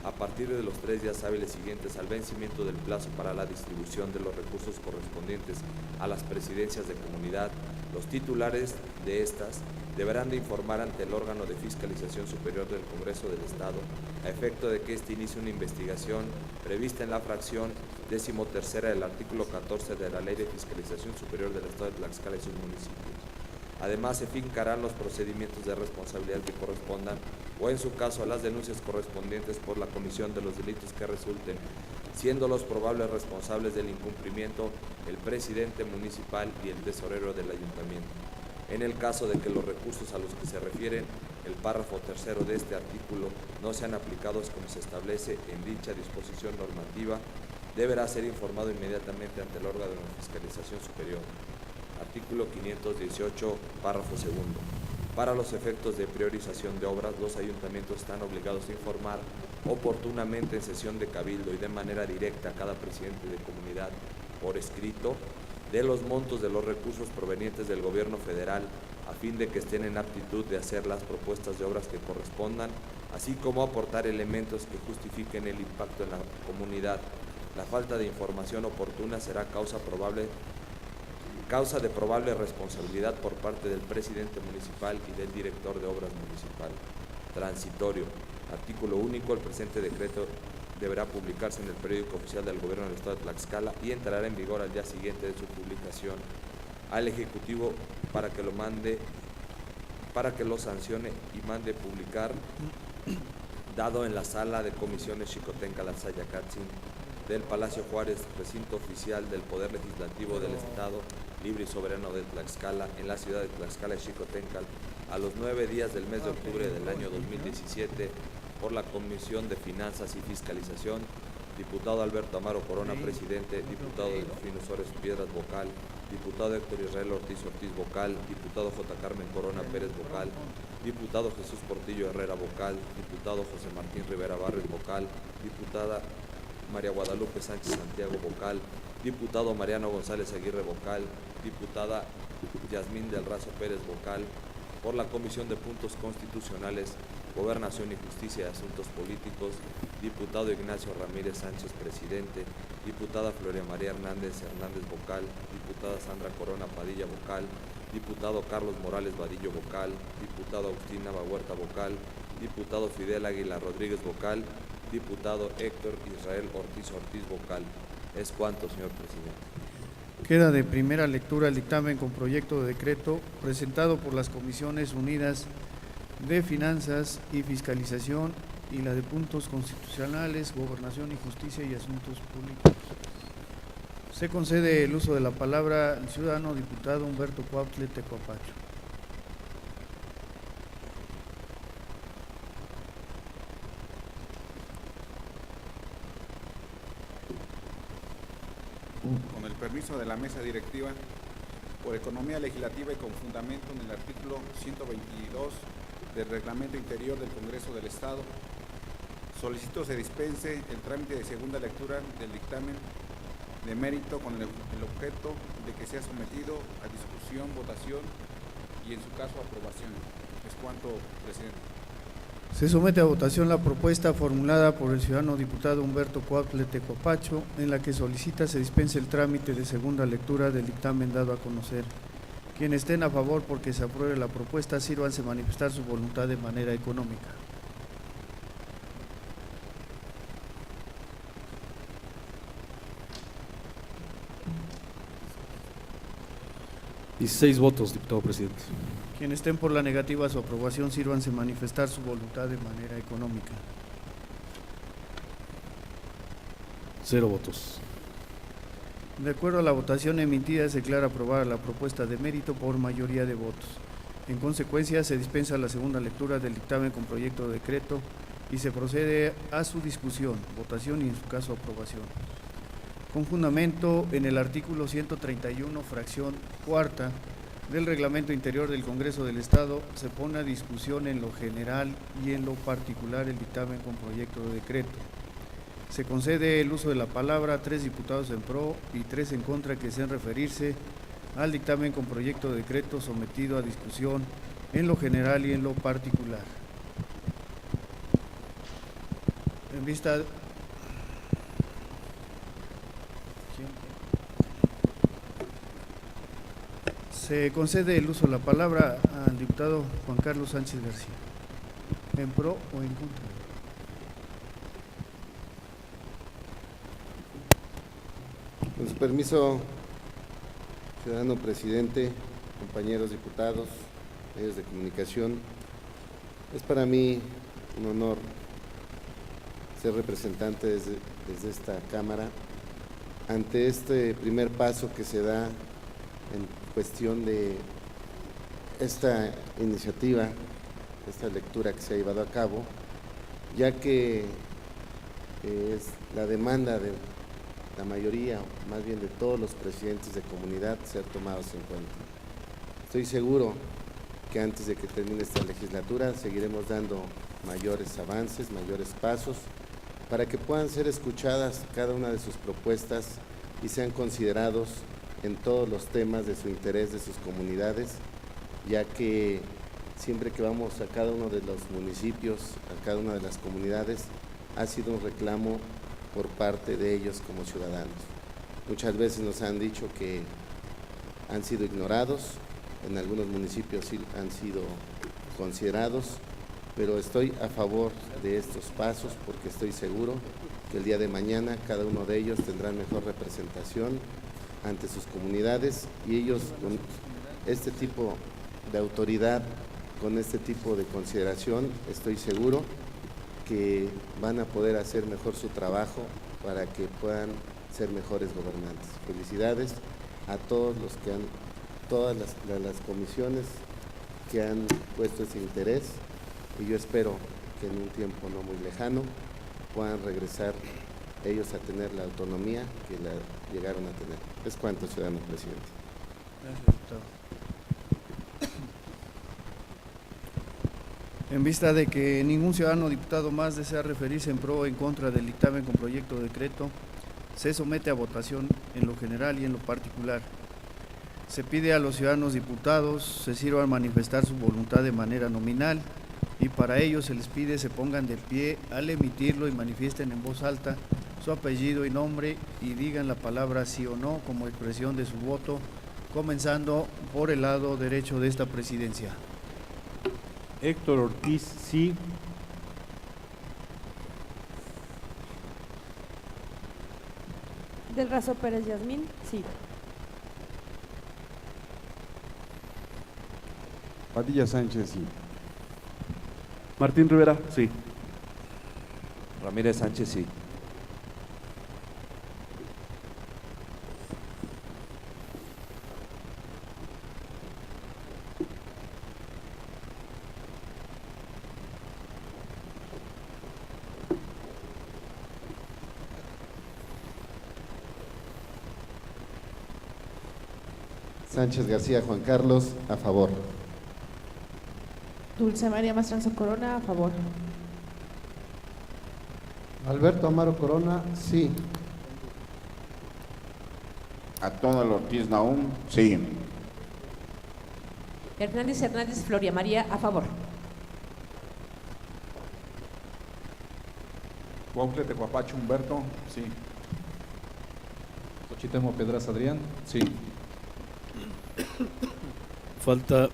a partir de los 3 días hábiles siguientes al vencimiento del plazo para la distribución de los recursos correspondientes a las presidencias de comunidad, Los titulares de estas deberán de informar ante el órgano de fiscalización superior del Congreso del Estado a efecto de que éste inicie una investigación prevista en la fracción 13ª del artículo 14 de la Ley de Fiscalización Superior del Estado de Tlaxcala y sus municipios. Además, se fincarán los procedimientos de responsabilidad que correspondan o, en su caso, las denuncias correspondientes por la comisión de los delitos que resulten, siendo los probables responsables del incumplimiento el presidente municipal y el tesorero del ayuntamiento. En el caso de que los recursos a los que se refieren el párrafo tercero de este artículo no sean aplicados como se establece en dicha disposición normativa, deberá ser informado inmediatamente ante el órgano de fiscalización superior. Artículo 518, párrafo segundo. Para los efectos de priorización de obras, los ayuntamientos están obligados a informar oportunamente en sesión de cabildo y de manera directa a cada presidente de comunidad por escrito de los montos de los recursos provenientes del gobierno federal a fin de que estén en aptitud de hacer las propuestas de obras que correspondan, así como aportar elementos que justifiquen el impacto en la comunidad. La falta de información oportuna será causa de probable responsabilidad por parte del presidente municipal y del director de obras municipal. Transitorio. Artículo único. El presente decreto deberá publicarse en el periódico oficial del Gobierno del Estado de Tlaxcala y entrará en vigor al día siguiente de su publicación. Al Ejecutivo para que lo sancione y mande publicar, dado en la sala de comisiones Xicoténcala Tzayacatzin del Palacio Juárez, recinto oficial del Poder Legislativo del Estado Libre y Soberano de Tlaxcala, en la ciudad de Tlaxcala y Xicoténcal, a los 9 días del mes de octubre del año 2017, por la Comisión de Finanzas y Fiscalización, diputado Alberto Amaro Corona, presidente, diputado Delfino Suárez Piedras, vocal, diputado Héctor Israel Ortiz vocal, diputado J. Carmen Corona Pérez, vocal, diputado Jesús Portillo Herrera, vocal, diputado José Martín Rivera Barres, vocal, diputada María Guadalupe Sánchez Santiago, vocal, diputado Mariano González Aguirre, vocal, diputada Yasmín del Razo Pérez, vocal, por la Comisión de Puntos Constitucionales, Gobernación y Justicia y Asuntos Políticos, diputado Ignacio Ramírez Sánchez, presidente, diputada Floria María Hernández vocal, diputada Sandra Corona Padilla, vocal, diputado Carlos Morales Vadillo, vocal, diputado Agustín Nava Huerta, vocal, diputado Fidel Águila Rodríguez, vocal, diputado Héctor Israel Ortiz, vocal. Es cuanto, señor presidente. Queda de primera lectura el dictamen con proyecto de decreto presentado por las Comisiones Unidas de Finanzas y Fiscalización y la de Puntos Constitucionales, Gobernación y Justicia y Asuntos Públicos. Se concede el uso de la palabra al ciudadano diputado Humberto Cuautle Tecopacho. Con el permiso de la mesa directiva, por economía legislativa y con fundamento en el artículo 122 del Reglamento Interior del Congreso del Estado, solicito se dispense el trámite de segunda lectura del dictamen de mérito con el objeto de que sea sometido a discusión, votación y, en su caso, aprobación. Es cuanto, presidente. Se somete a votación la propuesta formulada por el ciudadano diputado Humberto Cuautle Tecopacho, en la que solicita se dispense el trámite de segunda lectura del dictamen dado a conocer. Quienes estén a favor porque se apruebe la propuesta, sírvanse manifestar su voluntad de manera económica. Y 6 votos, diputado presidente. Quienes estén por la negativa a su aprobación, sírvanse manifestar su voluntad de manera económica. 0 votos. De acuerdo a la votación emitida, se declara aprobada la propuesta de mérito por mayoría de votos. En consecuencia, se dispensa la segunda lectura del dictamen con proyecto de decreto y se procede a su discusión, votación y, en su caso, aprobación. Con fundamento en el artículo 131, fracción cuarta del Reglamento Interior del Congreso del Estado, se pone a discusión en lo general y en lo particular el dictamen con proyecto de decreto. Se concede el uso de la palabra a 3 diputados en pro y 3 en contra que deseen referirse al dictamen con proyecto de decreto sometido a discusión en lo general y en lo particular. En vista Se concede el uso de la palabra al diputado Juan Carlos Sánchez García. ¿En pro o en contra? Con su permiso, ciudadano presidente, compañeros diputados, medios de comunicación, es para mí un honor ser representante desde esta Cámara ante este primer paso que se da en cuestión de esta iniciativa, esta lectura que se ha llevado a cabo, ya que es la demanda de la mayoría, o más bien de todos los presidentes de comunidad, ser tomados en cuenta. Estoy seguro que antes de que termine esta legislatura seguiremos dando mayores avances, mayores pasos, para que puedan ser escuchadas cada una de sus propuestas y sean considerados en todos los temas de su interés de sus comunidades, ya que siempre que vamos a cada uno de los municipios, a cada una de las comunidades, ha sido un reclamo por parte de ellos como ciudadanos. Muchas veces nos han dicho que han sido ignorados, en algunos municipios sí han sido considerados, pero estoy a favor de estos pasos porque estoy seguro que el día de mañana cada uno de ellos tendrá mejor representación ante sus comunidades y ellos con este tipo de autoridad, con este tipo de consideración, estoy seguro que van a poder hacer mejor su trabajo para que puedan ser mejores gobernantes. Felicidades a todos los que todas las comisiones que han puesto ese interés y yo espero que en un tiempo no muy lejano puedan regresar ellos a tener la autonomía que la llegaron a tener. Es cuanto, ciudadano presidente. Gracias, diputado. En vista de que ningún ciudadano diputado más desea referirse en pro o en contra del dictamen con proyecto de decreto, se somete a votación en lo general y en lo particular. Se pide a los ciudadanos diputados se sirvan a manifestar su voluntad de manera nominal y para ello se les pide se pongan de pie al emitirlo y manifiesten en voz alta su apellido y nombre y digan la palabra sí o no como expresión de su voto, comenzando por el lado derecho de esta presidencia. Héctor Ortiz, sí. Del Razo Pérez Yasmín, sí. Padilla Sánchez, sí. Martín Rivera, sí. Ramírez Sánchez, sí. Sánchez García Juan Carlos, a favor. Dulce María Mastranzo Corona, a favor. Alberto Amaro Corona, sí. Antonio Ortiz Naum, sí. Hernández Floria María, a favor. Cuautle Tecuapacho Humberto, sí. Xochitemo Pedraza Adrián, sí. Falta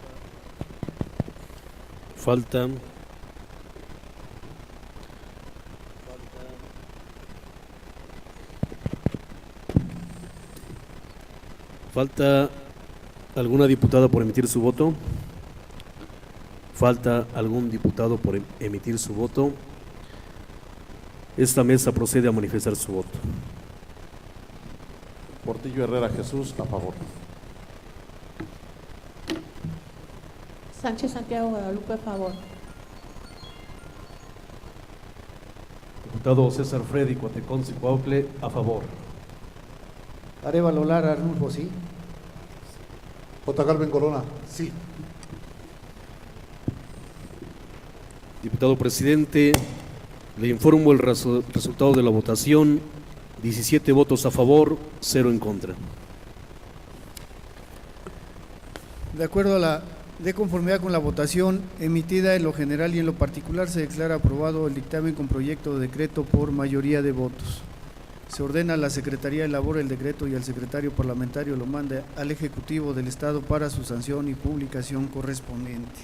alguna diputada por emitir su voto. Falta algún diputado por emitir su voto. Esta mesa procede a manifestar su voto. Portillo Herrera Jesús, a favor. Sánchez Santiago Guadalupe, a favor. Diputado César Freddy Cuatecón Cuautle, a favor. Arévalo Lara Arnulfo, sí. J. Galvin Corona, sí. Diputado presidente, le informo el resultado de la votación: 17 votos a favor, 0 en contra. De conformidad con la votación emitida en lo general y en lo particular, se declara aprobado el dictamen con proyecto de decreto por mayoría de votos. Se ordena a la Secretaría elabore el decreto y al secretario parlamentario lo mande al Ejecutivo del Estado para su sanción y publicación correspondiente.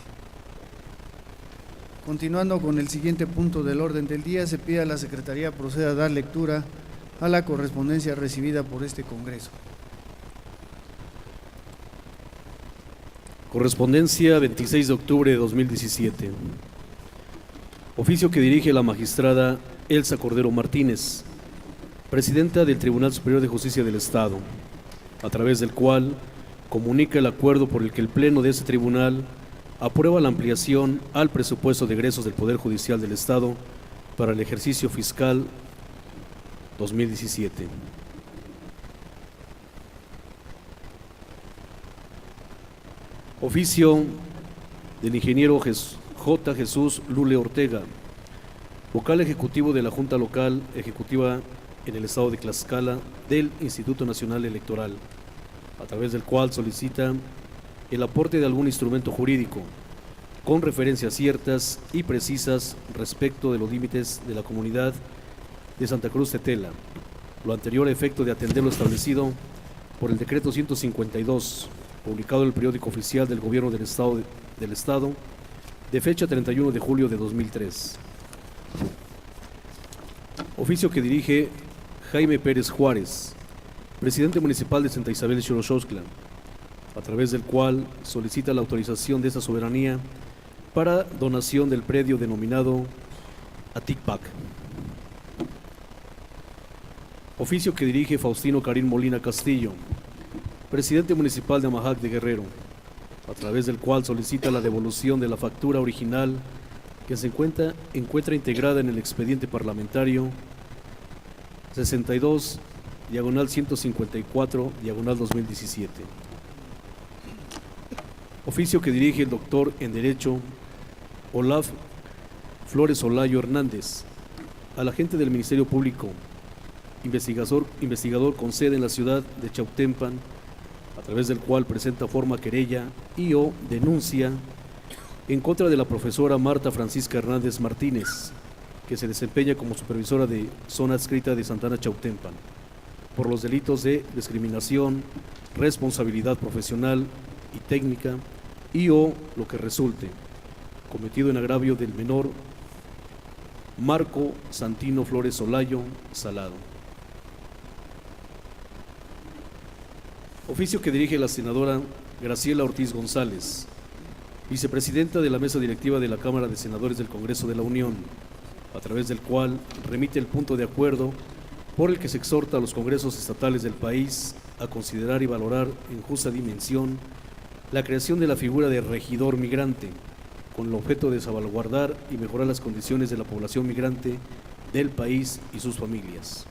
Continuando con el siguiente punto del orden del día, se pide a la Secretaría proceda a dar lectura a la correspondencia recibida por este Congreso. Correspondencia 26 de octubre de 2017. Oficio que dirige la magistrada Elsa Cordero Martínez, presidenta del Tribunal Superior de Justicia del Estado, a través del cual comunica el acuerdo por el que el Pleno de este tribunal aprueba la ampliación al presupuesto de egresos del Poder Judicial del Estado para el ejercicio fiscal 2017. Oficio del ingeniero J. Jesús Lule Ortega, vocal ejecutivo de la Junta Local Ejecutiva en el Estado de Tlaxcala del Instituto Nacional Electoral, a través del cual solicita el aporte de algún instrumento jurídico con referencias ciertas y precisas respecto de los límites de la comunidad de Santa Cruz Tetela, lo anterior a efecto de atender lo establecido por el decreto 152, publicado en el periódico oficial del Gobierno del Estado de fecha 31 de julio de 2003. Oficio que dirige Jaime Pérez Juárez, presidente municipal de Santa Isabel de Xoloxoscla, a través del cual solicita la autorización de esa soberanía para donación del predio denominado Aticpac. Oficio que dirige Faustino Karim Molina Castillo, presidente municipal de Amajac de Guerrero, a través del cual solicita la devolución de la factura original que se encuentra integrada en el expediente parlamentario 62/154/2017. Oficio que dirige el doctor en Derecho Olaf Flores Olayo Hernández, al agente del Ministerio Público, investigador con sede en la ciudad de Chautempan, a través del cual presenta forma querella y o denuncia en contra de la profesora Marta Francisca Hernández Martínez, que se desempeña como supervisora de zona adscrita de Santana Chautempan, por los delitos de discriminación, responsabilidad profesional y técnica y o lo que resulte, cometido en agravio del menor Marco Santino Flores Olayo Salado. Oficio que dirige la senadora Graciela Ortiz González, vicepresidenta de la mesa directiva de la Cámara de Senadores del Congreso de la Unión, a través del cual remite el punto de acuerdo por el que se exhorta a los congresos estatales del país a considerar y valorar en justa dimensión la creación de la figura de regidor migrante, con el objeto de salvaguardar y mejorar las condiciones de la población migrante del país y sus familias.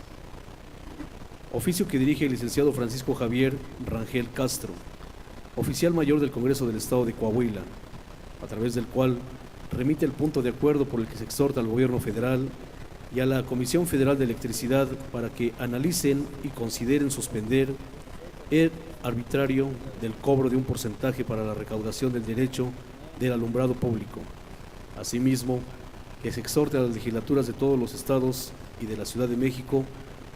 Oficio que dirige el licenciado Francisco Javier Rangel Castro, oficial mayor del Congreso del Estado de Coahuila, a través del cual remite el punto de acuerdo por el que se exhorta al Gobierno federal y a la Comisión Federal de Electricidad para que analicen y consideren suspender el arbitrario del cobro de un porcentaje para la recaudación del derecho del alumbrado público. Asimismo, que se exhorte a las legislaturas de todos los estados y de la Ciudad de México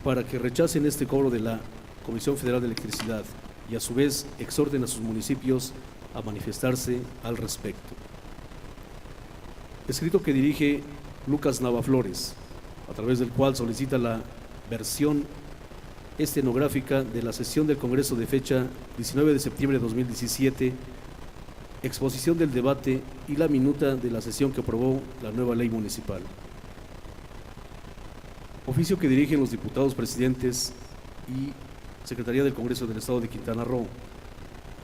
para que rechacen este cobro de la Comisión Federal de Electricidad y a su vez exhorten a sus municipios a manifestarse al respecto. Escrito que dirige Lucas Nava Flores, a través del cual solicita la versión estenográfica de la sesión del Congreso de fecha 19 de septiembre de 2017, exposición del debate y la minuta de la sesión que aprobó la nueva ley municipal. Oficio que dirigen los diputados presidentes y Secretaría del Congreso del Estado de Quintana Roo,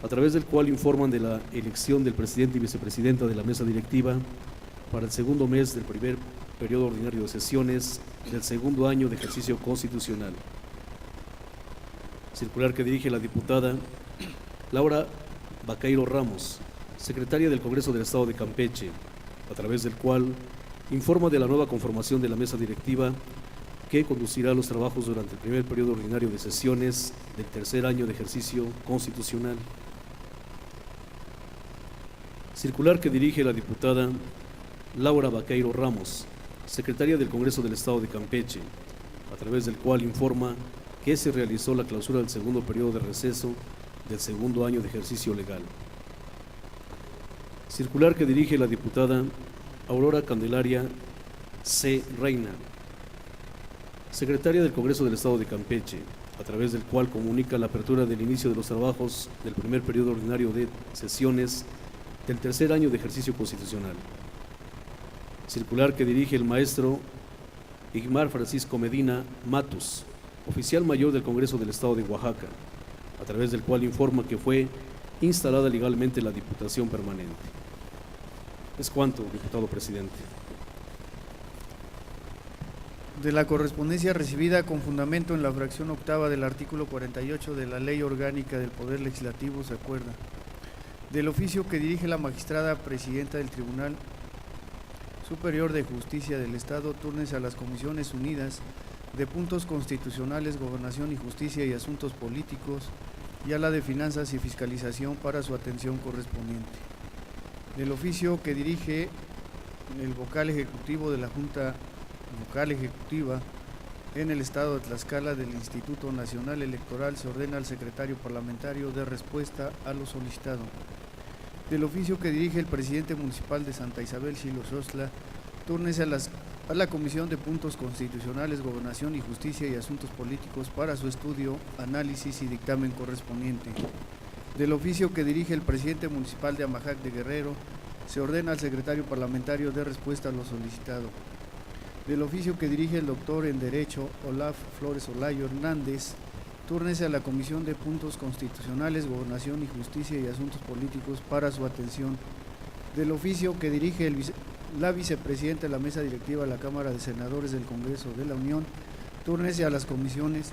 a través del cual informan de la elección del presidente y vicepresidenta de la mesa directiva para el segundo mes del primer periodo ordinario de sesiones del segundo año de ejercicio constitucional. Circular que dirige la diputada Laura Baqueiro Ramos, secretaria del Congreso del Estado de Campeche, a través del cual informa de la nueva conformación de la mesa directiva que conducirá los trabajos durante el primer periodo ordinario de sesiones del tercer año de ejercicio constitucional. Circular que dirige la diputada Laura Baqueiro Ramos, secretaria del Congreso del Estado de Campeche, a través del cual informa que se realizó la clausura del segundo periodo de receso del segundo año de ejercicio legal. Circular que dirige la diputada Aurora Candelaria C. Reina, secretaria del Congreso del Estado de Campeche, a través del cual comunica la apertura del inicio de los trabajos del primer periodo ordinario de sesiones del tercer año de ejercicio constitucional. Circular que dirige el maestro Igmar Francisco Medina Matus, oficial mayor del Congreso del Estado de Oaxaca, a través del cual informa que fue instalada legalmente la Diputación Permanente. Es cuanto, diputado presidente. De la correspondencia recibida con fundamento en la fracción octava del artículo 48 de la Ley Orgánica del Poder Legislativo se acuerda. Del oficio que dirige la magistrada presidenta del Tribunal Superior de Justicia del Estado, túrnese a las Comisiones Unidas de Puntos Constitucionales, Gobernación y Justicia y Asuntos Políticos y a la de Finanzas y Fiscalización para su atención correspondiente. Del oficio que dirige el vocal ejecutivo de la Junta Vocal Ejecutiva en el Estado de Tlaxcala del Instituto Nacional Electoral, se ordena al secretario parlamentario de respuesta a lo solicitado. Del oficio que dirige el presidente municipal de Santa Isabel, Xiloxostla, túrnese a la Comisión de Puntos Constitucionales, Gobernación y Justicia y Asuntos Políticos para su estudio, análisis y dictamen correspondiente. Del oficio que dirige el presidente municipal de Amajac de Guerrero, se ordena al secretario parlamentario de respuesta a lo solicitado. Del oficio que dirige el doctor en Derecho Olaf Flores Olayo Hernández, túrnese a la Comisión de Puntos Constitucionales, Gobernación y Justicia y Asuntos Políticos para su atención. Del oficio que dirige la vicepresidenta de la Mesa Directiva de la Cámara de Senadores del Congreso de la Unión, túrnese a las Comisiones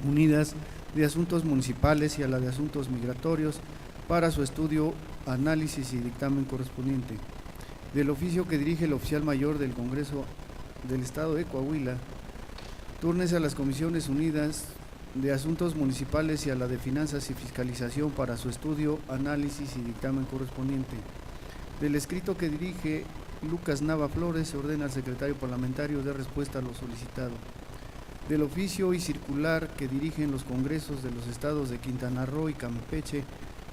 Unidas de Asuntos Municipales y a la de Asuntos Migratorios para su estudio, análisis y dictamen correspondiente. Del oficio que dirige el oficial mayor del Congreso del Estado de Coahuila, túrnese a las Comisiones Unidas de Asuntos Municipales y a la de Finanzas y Fiscalización para su estudio, análisis y dictamen correspondiente. Del escrito que dirige Lucas Nava Flores, se ordena al secretario parlamentario de respuesta a lo solicitado. Del oficio y circular que dirigen los congresos de los estados de Quintana Roo y Campeche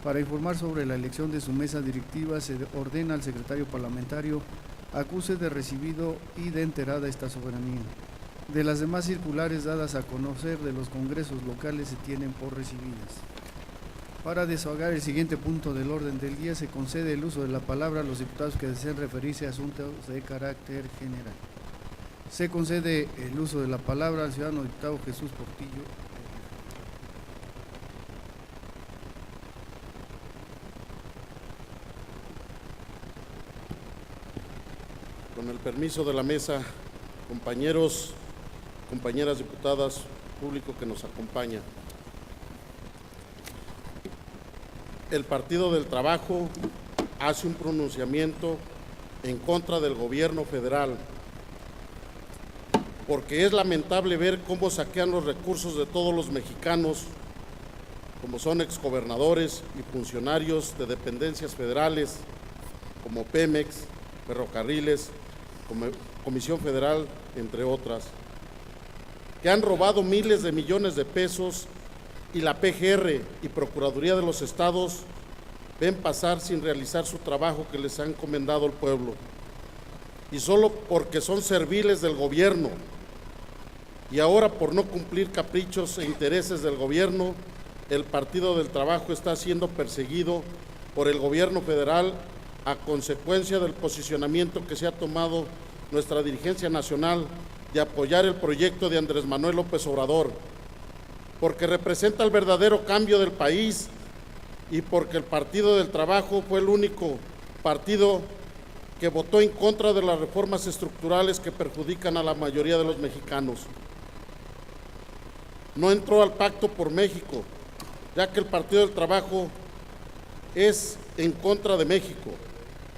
para informar sobre la elección de su mesa directiva, se ordena al secretario parlamentario acuse de recibido y de enterada esta soberanía. De las demás circulares dadas a conocer de los congresos locales se tienen por recibidas. Para desahogar el siguiente punto del orden del día, se concede el uso de la palabra a los diputados que deseen referirse a asuntos de carácter general. Se concede el uso de la palabra al ciudadano diputado Jesús Portillo. Con el permiso de la mesa, compañeros, compañeras diputadas, público que nos acompaña. El Partido del Trabajo hace un pronunciamiento en contra del gobierno federal, porque es lamentable ver cómo saquean los recursos de todos los mexicanos, como son exgobernadores y funcionarios de dependencias federales, como Pemex, Ferrocarriles, Comisión Federal, entre otras, que han robado miles de millones de pesos y la PGR y Procuraduría de los Estados ven pasar sin realizar su trabajo que les ha encomendado el pueblo. Y solo porque son serviles del gobierno y ahora por no cumplir caprichos e intereses del gobierno, el Partido del Trabajo está siendo perseguido por el gobierno federal a consecuencia del posicionamiento que se ha tomado nuestra dirigencia nacional de apoyar el proyecto de Andrés Manuel López Obrador, porque representa el verdadero cambio del país y porque el Partido del Trabajo fue el único partido que votó en contra de las reformas estructurales que perjudican a la mayoría de los mexicanos. No entró al Pacto por México, ya que el Partido del Trabajo es en contra de México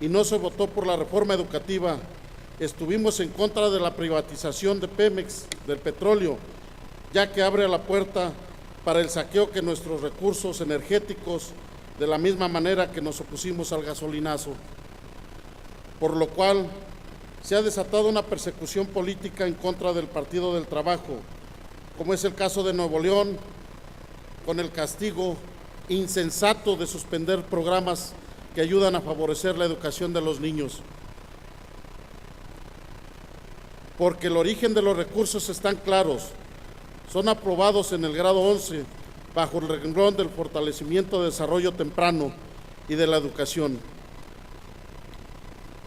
y no se votó por la reforma educativa. Estuvimos en contra de la privatización de Pemex, del petróleo, ya que abre la puerta para el saqueo de nuestros recursos energéticos, de la misma manera que nos opusimos al gasolinazo. Por lo cual, se ha desatado una persecución política en contra del Partido del Trabajo, como es el caso de Nuevo León, con el castigo insensato de suspender programas que ayudan a favorecer la educación de los niños. Porque el origen de los recursos están claros, son aprobados en el grado 11 bajo el renglón del fortalecimiento de desarrollo temprano y de la educación.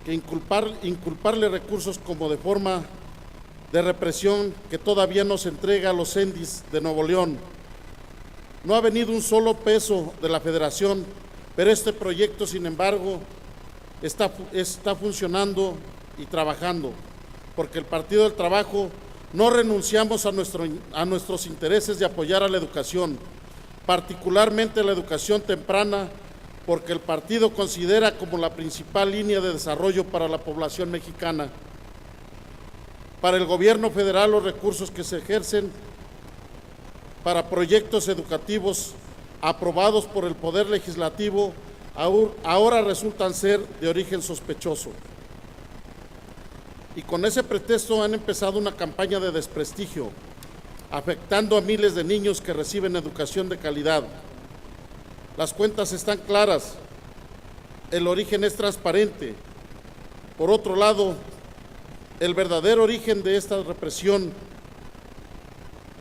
Que inculparle recursos como de forma de represión que todavía nos entrega a los CENDIS de Nuevo León. No ha venido un solo peso de la Federación, pero este proyecto, sin embargo, está funcionando y trabajando, porque el Partido del Trabajo no renunciamos a nuestros intereses de apoyar a la educación, particularmente la educación temprana, porque el partido considera como la principal línea de desarrollo para la población mexicana. Para el gobierno federal, los recursos que se ejercen para proyectos educativos aprobados por el Poder Legislativo ahora resultan ser de origen sospechoso. Y con ese pretexto han empezado una campaña de desprestigio, afectando a miles de niños que reciben educación de calidad. Las cuentas están claras, el origen es transparente. Por otro lado, el verdadero origen de esta represión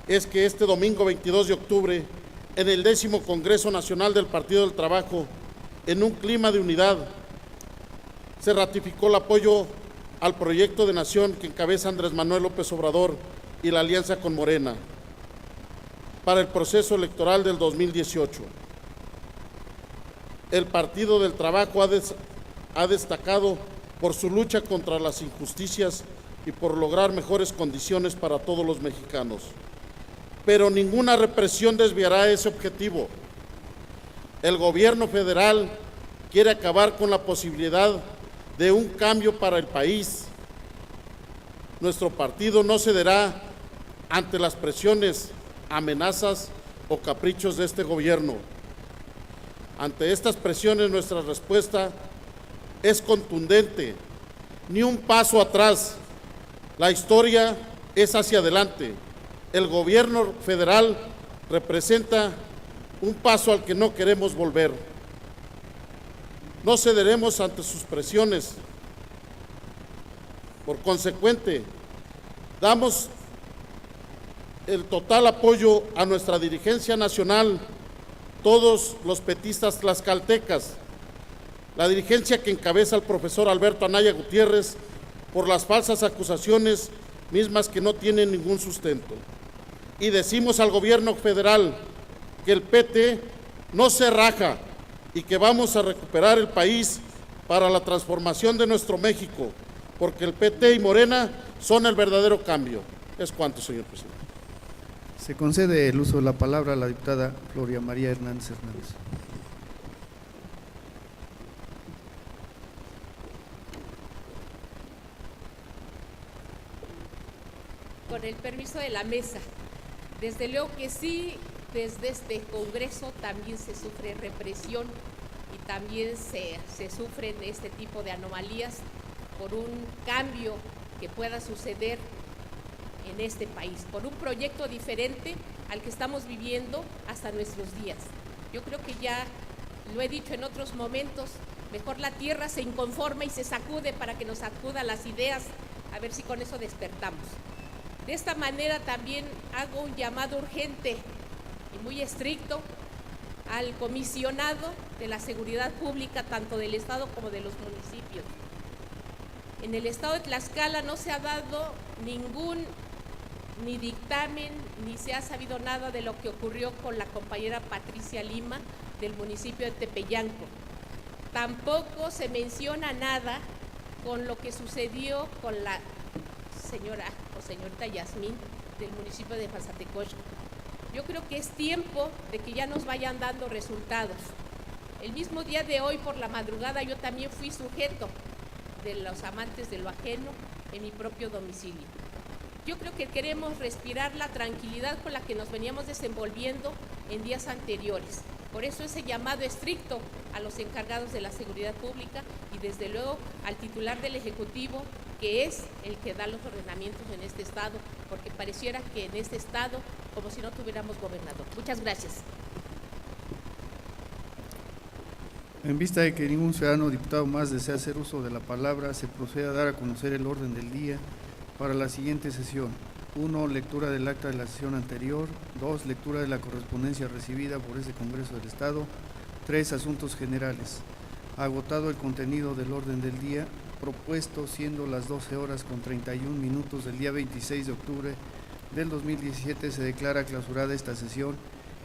es que este domingo 22 de octubre, en el 10º Congreso Nacional del Partido del Trabajo, en un clima de unidad, se ratificó el apoyo al proyecto de nación que encabeza Andrés Manuel López Obrador y la alianza con Morena para el proceso electoral del 2018. El Partido del Trabajo ha destacado por su lucha contra las injusticias y por lograr mejores condiciones para todos los mexicanos. Pero ninguna represión desviará ese objetivo. El gobierno federal quiere acabar con la posibilidad de un cambio para el país. Nuestro partido no cederá ante las presiones, amenazas o caprichos de este gobierno. Ante estas presiones, nuestra respuesta es contundente. Ni un paso atrás. La historia es hacia adelante. El gobierno federal representa un paso al que no queremos volver. No cederemos ante sus presiones. Por consecuente, damos el total apoyo a nuestra dirigencia nacional, todos los petistas tlaxcaltecas, la dirigencia que encabeza el profesor Alberto Anaya Gutiérrez, por las falsas acusaciones mismas que no tienen ningún sustento. Y decimos al gobierno federal que el PT no se raja y que vamos a recuperar el país para la transformación de nuestro México, porque el PT y Morena son el verdadero cambio. Es cuanto, señor presidente. Se concede el uso de la palabra a la diputada Gloria María Hernández Hernández. Con el permiso de la mesa, desde luego que sí, desde este Congreso también se sufre represión y también se sufren este tipo de anomalías por un cambio que pueda suceder en este país, por un proyecto diferente al que estamos viviendo hasta nuestros días. Yo creo que ya lo he dicho en otros momentos, mejor la tierra se inconforma y se sacude para que nos sacuda las ideas, a ver si con eso despertamos. De esta manera también hago un llamado urgente y muy estricto al comisionado de la seguridad pública, tanto del Estado como de los municipios. En el Estado de Tlaxcala no se ha dado ni dictamen, ni se ha sabido nada de lo que ocurrió con la compañera Patricia Lima del municipio de Tepeyanco. Tampoco se menciona nada con lo que sucedió con la señorita Yasmín del municipio de Mazatecoxco. Yo creo que es tiempo de que ya nos vayan dando resultados. El mismo día de hoy por la madrugada yo también fui sujeto de los amantes de lo ajeno en mi propio domicilio. Yo creo que queremos respirar la tranquilidad con la que nos veníamos desenvolviendo en días anteriores. Por eso ese llamado estricto a los encargados de la seguridad pública y desde luego al titular del Ejecutivo, que es el que da los ordenamientos en este estado, porque pareciera que en este estado como si no tuviéramos gobernador. Muchas gracias. En vista de que ningún ciudadano o diputado más desea hacer uso de la palabra, se procede a dar a conocer el orden del día para la siguiente sesión. 1. Lectura del acta de la sesión anterior. 2. Lectura de la correspondencia recibida por este Congreso del Estado. 3. Asuntos generales. Agotado el contenido del orden del día propuesto, siendo las 12:31 del día 26 de octubre del 2017, se declara clausurada esta sesión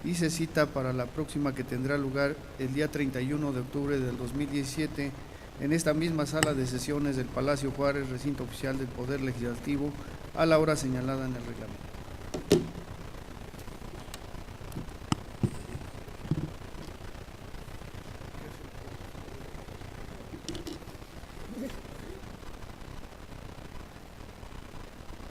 y se cita para la próxima, que tendrá lugar el día 31 de octubre del 2017 en esta misma sala de sesiones del Palacio Juárez, recinto oficial del Poder Legislativo, a la hora señalada en el reglamento.